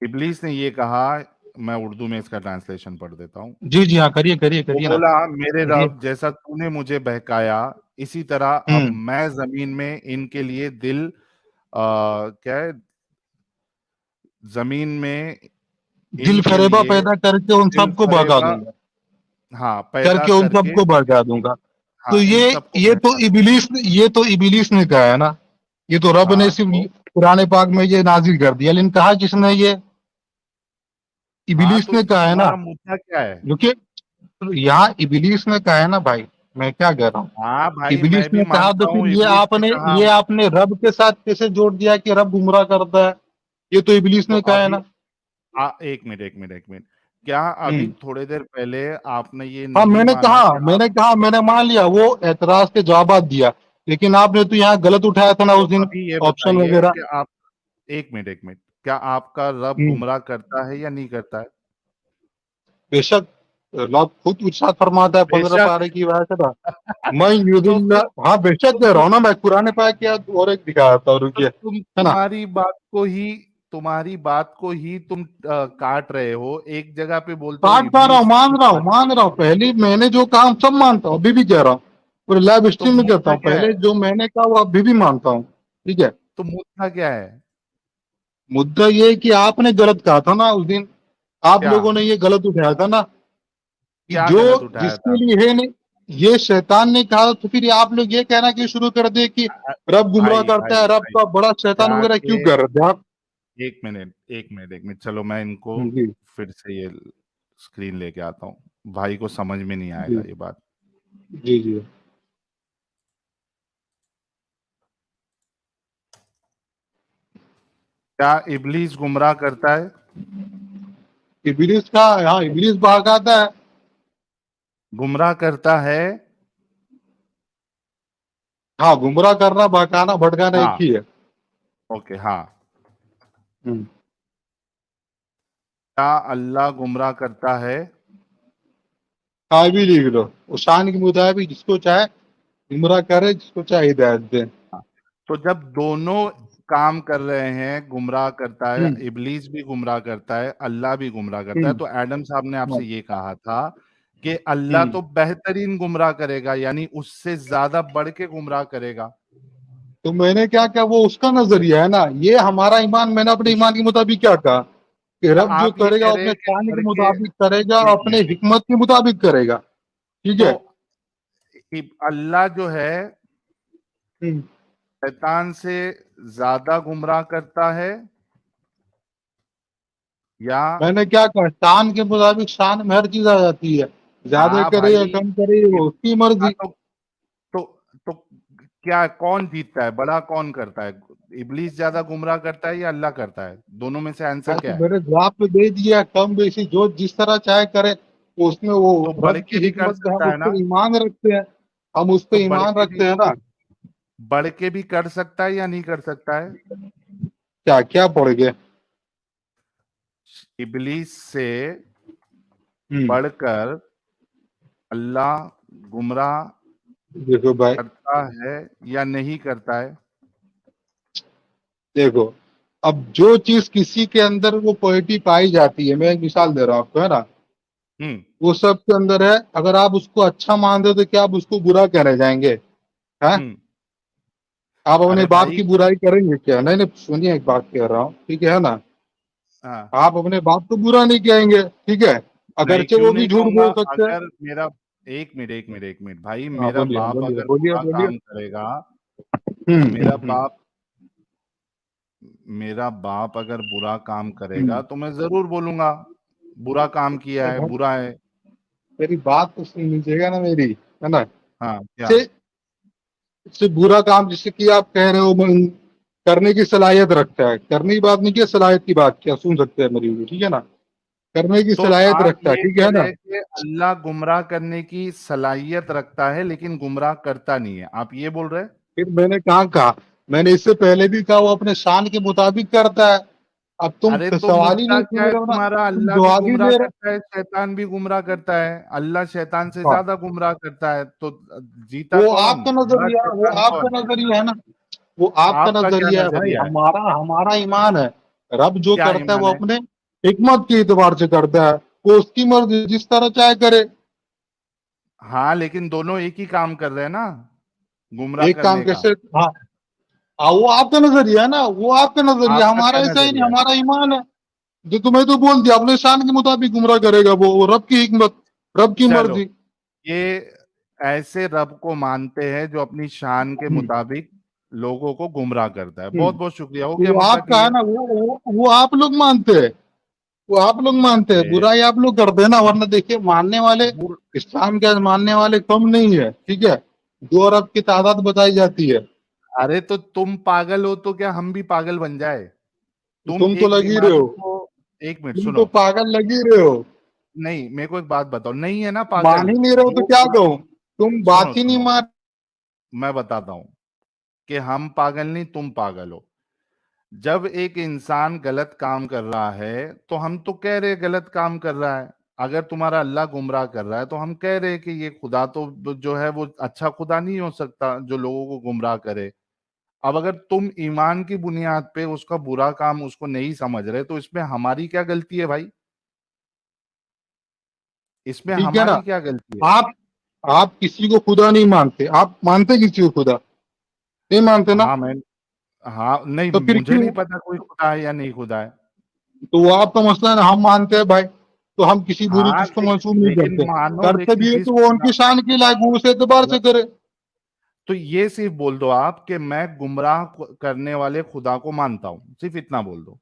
इब्लीस ने ये कहा, मैं उर्दू में इसका ट्रांसलेशन पढ़ देता हूँ। जी, जी हाँ, करिए, करिए, वो करिए ना। बोला, मेरे करिए। रब, जैसा तूने मुझे बहकाया इसी तरह अब हुँ। मैं ज़मीन में इनके लिए दिल क्या है, ज़मीन में दिल इनके फरेबा लिए पैदा करके उन दिल सबको भगा फरेबा, दूँगा, हाँ, पैदा करके उन करके, सबको भगा दूँगा। तो हाँ, इन सबको बहका दूंगा। ये तो इब्लीस ने कहा है ना। ये तो रब ने हाँ, सिर्फ़ तो कुरान पाक में ये नाज़िल कर दिया, लेकिन कहा किसने ये? हाँ, इब्लीस तो ने कहा है ना। तुम्हारा मुद्दा क्या है? क्योंकि यहाँ इब्लीस ने कहा है ना भाई, मैं क्या कह रहा हूँ? हाँ भाई, इब्लीस मैं भी ने कहा तो मानता फिर हूँ इब्लीस ने कहा। ये आपने रब के साथ कैसे जोड़ दिया कि रब गुमराह करता है? ये तो इब्लीस तो ने कहा है अभी ना। एक मिनट, एक मिनट, एक मिनट, क्या अभी हुँ। थोड़ी देर पहले आपने ये हाँ, नहीं माना कि आप, मैंने मान लिया, वो एतराज़ के जवाबात दिया, लेकिन आपने तो यहाँ गलत उठाया था ना तो उस दिन, अभी ये ऑप्शन बताइए वगैरह। कि आप, एक मिनट, एक मिनट, क्या आपका रब हुँ। गुमराह करता है या नहीं करता है? बेशक, अल्लाह खुद इरशाद फरमाता है 15 बेशक। पारे की आयत है ना, मैं तो युदिल्ला, फिर हाँ, बेशक कह रहा हूँ ना मैं, कुरान पाक की आयत और एक दिखाता हूँ, तो रुकिए, है ना? तुम्हारी बात को ही तुम काट रहे हो। एक जगह पे बोलते हो काट पा रहा हूँ, इब्लीस मान रहा हूँ, गुमराह, मान रहा हूँ। पहले मैंने जो कहा हम सब मानता हूँ, अभी भी कह रहा हूँ। पूरे लाइव तो स्ट्रीम में कहता मुद्दा हूँ, क्या पहले है? जो मैंने कहा वो अभी भी मानता हूँ। ठीक है? तो मुद्दा क्या है? मुद्दा ये है कि आपने गलत कहा था ना उस दिन, आप क्या लोगों ने ये गलत उठाया था ना, कि क्या जो गलत उठाया जिसके था? लिए है नहीं, ये शैतान ने कहा, तो फिर आप लोग ये कहना क्यों शुरू कर दिए कि रब गुमराह भाई करता भाई है, रब भाई का बड़ा शैतान वगैरह जाके, क्यों कर रहे थे आप? एक मिनट, एक मिनट, एक मिनट, चलो मैं इनको जी, फिर से ये स्क्रीन लेके आता हूँ। भाई को समझ में नहीं जी, आएगा ये बात। जी, जी। क्या इब्लीस गुमराह करता है? इब्लीस का, हाँ, इब्लीस बहकाता है। गुमराह करता है। हाँ, गुमराह करना, बहकाना, भटकाना एक हाँ, ही है। ओके, हाँ। हम्म। क्या अल्लाह गुमराह करता है? हाँ, भी लिख लो, उस शान के मुताबिक जिसको चाहे गुमराह करे, जिसको चाहे हिदायत दे। तो जब दोनों काम कर रहे हैं, गुमराह करता है, हम्म, इब्लीस भी गुमराह करता है, अल्लाह भी गुमराह करता है, हम्म, तो एडम साहब ने आपसे हाँ, ये कहा था कि अल्लाह हम्म। तो बेहतरीन गुमराह करेगा, यानी उससे ज्यादा बढ़ के गुमराह करेगा। तो मैंने क्या कहा, वो उसका नजरिया है ना, ये हमारा ईमान, मैंने अपने उस ईमान के मुताबिक क्या कहा कि तो रब जो आप ये करेगा कह वो रहे अपने हैं कि चाहने के बढ़ के, मुताबिक करेगा, एक अपने मिनट, हिकमत के मुताबिक करेगा। ठीक तो है? अल्लाह जो है हम्म। शैतान से ज्यादा गुमराह करता है या, मैंने क्या कहा, शान के मुताबिक शान में हर चीज आ जाती है, ज्यादा हाँ करे या भाई, कम करे वो उसकी हाँ, मर्जी। तो तो क्या कौन जीतता है, बड़ा कौन करता है? इब्लीस ज्यादा गुमराह करता है या अल्लाह करता है? दोनों में से आंसर मैं तो क्या है? मेरे जवाब पे दे दिया, कम बेसी जो जिस तरह चाहे करे, वो उसमें वो तो बढ़ रब के की भी कर हिकमत पे हम सकता उस है ना? पर ईमान रखते हैं, हम उस तो पे ईमान रखते हैं ना। बढ़ के भी कर सकता है या नहीं कर सकता है? क्या क्या पड़ गए? इब्लीस से हम्म। बढ़कर अल्लाह गुमराह देखो भाई, करता है या नहीं करता है? देखो, अब जो चीज किसी के अंदर वो क्वालिटी पाई जाती है, मैं एक मिसाल दे रहा हूँ आपको, है ना, हम्म। वो सब के अंदर है। अगर आप उसको अच्छा मान रहे हो तो क्या आप उसको बुरा कहने जाएंगे? हैं? हम्म। आप अपने अरे बाप भाई, की बुराई करेंगे क्या? नहीं, नहीं, सुनिए, एक बात कह रहा हूँ, ठीक है ना, हाँ, आप अपने बाप को बुरा नहीं कहेंगे, ठीक है, नहीं अगरचे क्यों वो भी नहीं झूठ कहूंगा? बोल सकते हैं। अगर मेरा, एक मिनट, एक मिनट, एक मिनट भाई, हाँ, मेरा बोलिए, बाप बोलिए, अगर बोलिए, बुरा बोलिए। काम करेगा, हम्म, मेरा बाप मेरा बाप अगर बुरा काम करेगा हम्म। तो मैं जरूर बोलूंगा बुरा काम किया अरे है, भाई, बुरा है। मेरी बात तो सुन लीजिएगा ना मेरी, है ना। हाँ, क्या? से से बुरा काम जिससे कि आप कह रहे हो करने की सलाहियत रखता है, करने की बात नहीं किया, सलाहियत की बात किया, सुन सकते हैं मेरी भी, ठीक है ना, करने की तो सलाहियत आप रखता है, ये ठीक कह है रहे ना। हैं कि अल्लाह गुमराह करने की सलाहियत रखता है लेकिन गुमराह करता नहीं है, आप ये बोल रहे हैं? फिर मैंने कहा मैंने इससे पहले भी कहा वो अपने शान के मुताबिक करता है। अब तुम अरे तो सवाल ही मुद्दा नहीं क्या पूछ है रहे हो ना, तुम्हारा? तुम अल्लाह भी जवाब ही गुमराह दे रहे करता है, शैतान भी गुमराह करता है। अल्लाह शैतान से हो। हाँ, ज्यादा गुमराह करता है, तो जीता कौन? बड़ा वो शैतान आपका कौन? नजरिया है ना, वो आपका आपका क्या नजरिया है भाई। नजरिया है? हमारा हमारा ईमान है, रब जो क्या करता है ईमान वो है? अपने हिकमत के एतबार से करता है, वो उसकी मर्जी, जिस तरह चाहे करे। हाँ, लेकिन दोनों एक ही काम कर रहे हैं ना, गुमराह एक काम करने का। कैसे? हाँ, वो आपका नजरिया है ना, वो आपका नजरिया, आपका हमारा क्या ऐसा ही नहीं, नजरिया है? हमारा ईमान है। जो तुम्हें तो बोल दिया अपने शान के मुताबिक गुमराह करेगा, वो रब की हिकमत, रब की चलो, मर्जी। ये ऐसे रब को मानते हैं जो अपनी शान के हम्म, मुताबिक लोगों को गुमराह करता है। हम्म। बहुत बहुत शुक्रिया, हो तो गया वो मुद्दा आपका है क्लियर। ना, वो आप लोग मानते हैं, वो आप लोग मानते हैं, अरे बुराई आप लोग करते हैं ना। वरना देखिए, मानने वाले बुर, इस्लाम के मानने वाले कम नहीं है, ठीक है। 2 अरब की तादाद बताई जाती है। अरे तो तुम पागल हो तो क्या हम भी पागल बन जाए? तुम तुम तो एक लग ही रहे बीमारी हो, को, एक मिनट तुम तो सुनो। पागल लग ही रहे हो। नहीं, मेरे को एक बात बताओ, नहीं है ना मान पागल ही नहीं रहे हो तो जो क्या कहूं, तुम सुनो बात ही नहीं सुनो, मान। मैं बताता हूं कि हम पागल नहीं, तुम पागल हो। जब एक इंसान गलत काम कर रहा है तो हम तो कह रहे गलत काम कर रहा है। अगर तुम्हारा अल्लाह गुमराह कर रहा है तो हम कह रहे कि ये खुदा तो जो है वो अच्छा खुदा नहीं हो सकता जो लोगों को गुमराह करे। अब अगर तुम ईमान की बुनियाद पे उसका बुरा काम उसको नहीं समझ रहे तो इसमें हमारी क्या गलती है भाई? इसमें ठीक है ना, हमारी क्या गलती है? आप आप किसी को खुदा नहीं मानते, आप मानते किसी को खुदा नहीं मानते ना? हाँ मैं, हाँ नहीं, तो फिर मुझे क्यों? नहीं पता कोई खुदा है या नहीं खुदा है। तो वो आपका मसला है ना, हम मानते हैं भाई, तो हम किसी बुरी हाँ चीज को मंसूब नहीं लेकिन करते। मानोगे करते कि भी है जिस तो वो खुदा, उनकी शान के लायक, वो उस एतबार से करे। तो ये सिर्फ बोल दो आप कि मैं गुमराह करने वाले खुदा को मानता हूं, सिर्फ इतना बोल दो।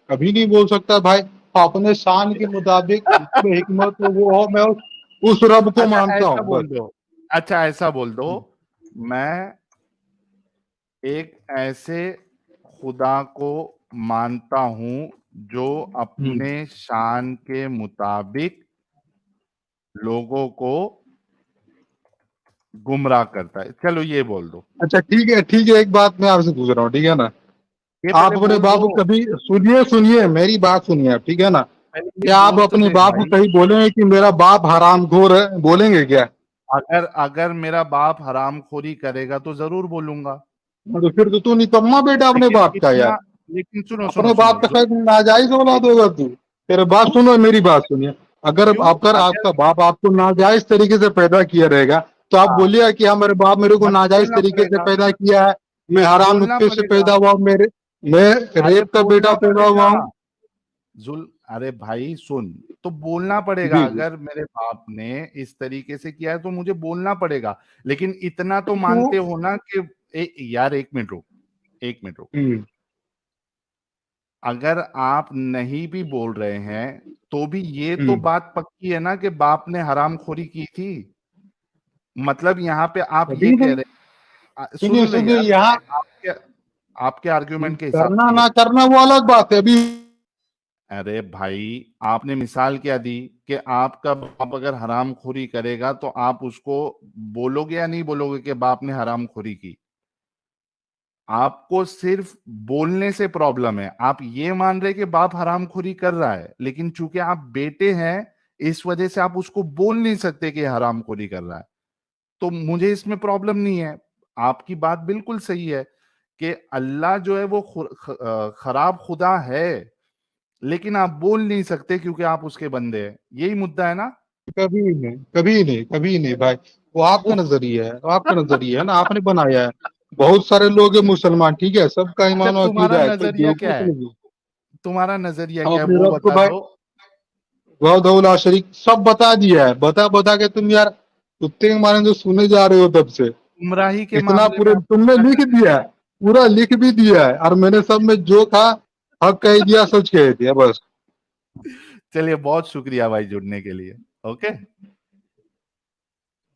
कभी नहीं बोल सकता भाई, अपने शान के मुताबिक उसमें हिकमत हो, वो हो, मैं उस रब को अच्छा मानता ऐसा हूँ बस। बोल दो, अच्छा ऐसा बोल दो, मैं एक ऐसे खुदा को मानता हूं जो हम्म। अपने शान के मुताबिक लोगों को गुमराह करता है। चलो ये बोल दो, अच्छा ठीक है, एक बात मैं आपसे पूछ रहा हूँ, ठीक है ना। ये आप पहले अपने बोल बाप दो, को कभी, सुनिए सुनिए मेरी बात सुनिए आप, ठीक है ना। पहले ये क्या आप बोल तो अपने दे बाप को भाई। कहीं बोलेंगे कि मेरा बाप हरामखोर है, बोलेंगे क्या? अगर अगर मेरा बाप हरामखोरी करेगा तो जरूर बोलूंगा। तो फिर तो तू निकम्मा बेटा अपने लेकिन बाप का यार। इतना, लेकिन सुनो सुनो अपने सुनो, बाप का शायद नाजायज औलाद होगा तू। तेरे बात सुनो, मेरी बात सुनिए। अगर क्यों? अगर अगर, आपका बाप आपको नाजायज तरीके से पैदा किया रहेगा, तो आप हाँ, बोलिए कि हाँ मेरे बाप मेरे को हाँ तो नाजायज बोलना तरीके से पड़ेगा, पैदा किया है, मैं हराम बोलना नुक्ते से पड़ेगा। पैदा हुआ, मैं अरे रेप का बेटा बोलना पैदा पड़ेगा, हुआ हूँ। जुल अरे भाई सुन, तो बोलना पड़ेगा। जी जी। अगर मेरे बाप ने इस तरीके से किया है तो मुझे बोलना पड़ेगा। लेकिन इतना तो तो मानते हो ना कि यार एक मिनट रुक, एक मिनट रुक। हम्म, अगर आप नहीं भी बोल रहे हैं तो भी ये तो हम्म। बात पक्की है ना कि बाप ने हरामखोरी की थी। मतलब यहाँ पे आप कभी ये कह नहीं। रहे हैं, सुनिए सुन ले सुनिए यार, यहाँ, आपके आपके आर्ग्यूमेंट के हिसाब करना से ये, ना करना वो अलग बात है अभी। अरे भाई आपने मिसाल क्या दी कि आपका बाप अगर हरामखोरी करेगा तो आप उसको बोलोगे या नहीं बोलोगे कि बाप ने हरामखोरी की? आपको सिर्फ बोलने से प्रॉब्लम है। आप ये मान रहे कि बाप हरामखोरी कर रहा है, लेकिन चूंकि आप बेटे हैं इस वजह से आप उसको बोल नहीं सकते कि हरामखोरी कर रहा है। तो मुझे इसमें प्रॉब्लम नहीं है। आपकी बात बिल्कुल सही है कि अल्लाह जो है वो खराब खुदा है, लेकिन आप बोल नहीं सकते क्योंकि आप उसके बंदे हैं। यही मुद्दा है ना? कभी नहीं, कभी नहीं, कभी नहीं भाई। वो आपका नजरिया है, वो आपका नजरिया है ना, आपने बनाया है। बहुत सारे लोग हैं मुसलमान, ठीक है, सबका अच्छा ईमान और तुम्हारा अकीदा है, कोई नजरिया क्या बेवकूफ है? नहीं है। तुम्हारा नजरिया हम क्या है अपने वो रब को बता भाई दो। वहदहुल शरीक सब बता दिया है, बता बता के तुम यार कुत्ते के मारे जो सुने जा रहे हो तब से। गुमराही के इतना मामले में पूरे आप तुमने क्या लिख कर रहे दिया है, पूरा लिख भी दिया है, और मैंने सब में जो था हक कह दिया, सच कह दिया बस। हैं? चलिए, बहुत शुक्रिया भाई जुड़ने के लिए। ओके,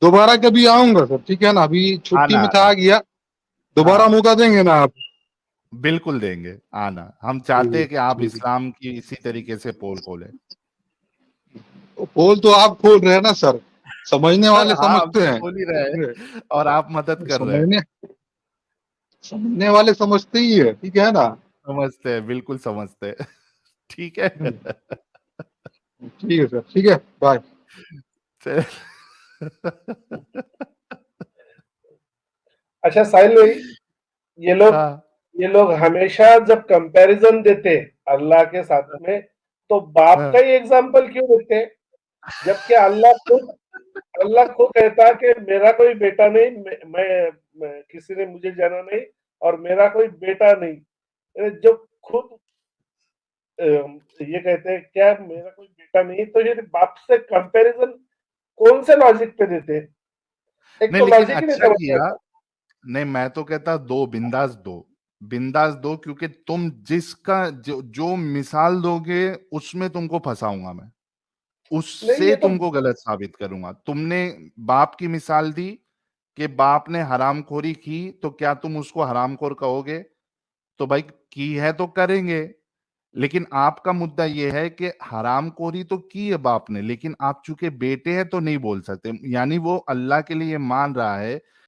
दोबारा कभी आऊंगा सर, ठीक है ना, अभी छुट्टी आना में था आना, आ गया। दोबारा हाँ मौका देंगे ना आप? बिल्कुल देंगे, आना। हम चाहते हैं कि आप ठीक है। इस्लाम की इसी तरीके से पोल खोलें। तो पोल तो आप खोल रहे हैं ना सर, समझने वाले हाँ हम समझते तो हैं। खोल ही रहे हैं और आप मदद कर रहे हैं। समझने समझने वाले समझते ही है, ठीक है ना। समझते हैं, बिल्कुल समझते हैं। ठीक है। ठीक है सर, ठीक है, बाय। चल। अच्छा साहिल भाई, ये लोग हाँ, ये लोग हमेशा जब कंपैरिजन देते अल्लाह के साथ में, तो बाप का हाँ। ही एग्जाम्पल क्यों देते हैं? जबकि अल्लाह खुद कहता है कि मेरा कोई बेटा नहीं, मैं किसी ने मुझे जाना नहीं और मेरा कोई बेटा नहीं। जो खुद ये कहते हैं क्या मेरा कोई बेटा नहीं, तो ये बाप से कंपैरिजन कौन से लॉजिक पे देते हैं? एक नहीं, तो लेकिन लॉजिक ही नहीं अच्छा समझ में किया। आता। नहीं, मैं तो कहता दो, बिंदास दो, बिंदास दो, क्योंकि तुम जिसका जो मिसाल दोगे उसमें तुमको फंसाऊंगा मैं, नहीं, उससे ये तो तुमको गलत साबित करूंगा। तुमने बाप की मिसाल दी कि बाप ने हरामखोरी की, तो क्या तुम उसको हरामखोर कहोगे? तो भाई की है तो करेंगे। लेकिन आपका मुद्दा यह है कि हरामखोरी तो की है बाप ने, लेकिन आप चूंकि बेटे हैं तो नहीं बोल सकते। यानी वो अल्लाह के लिए मान रहा है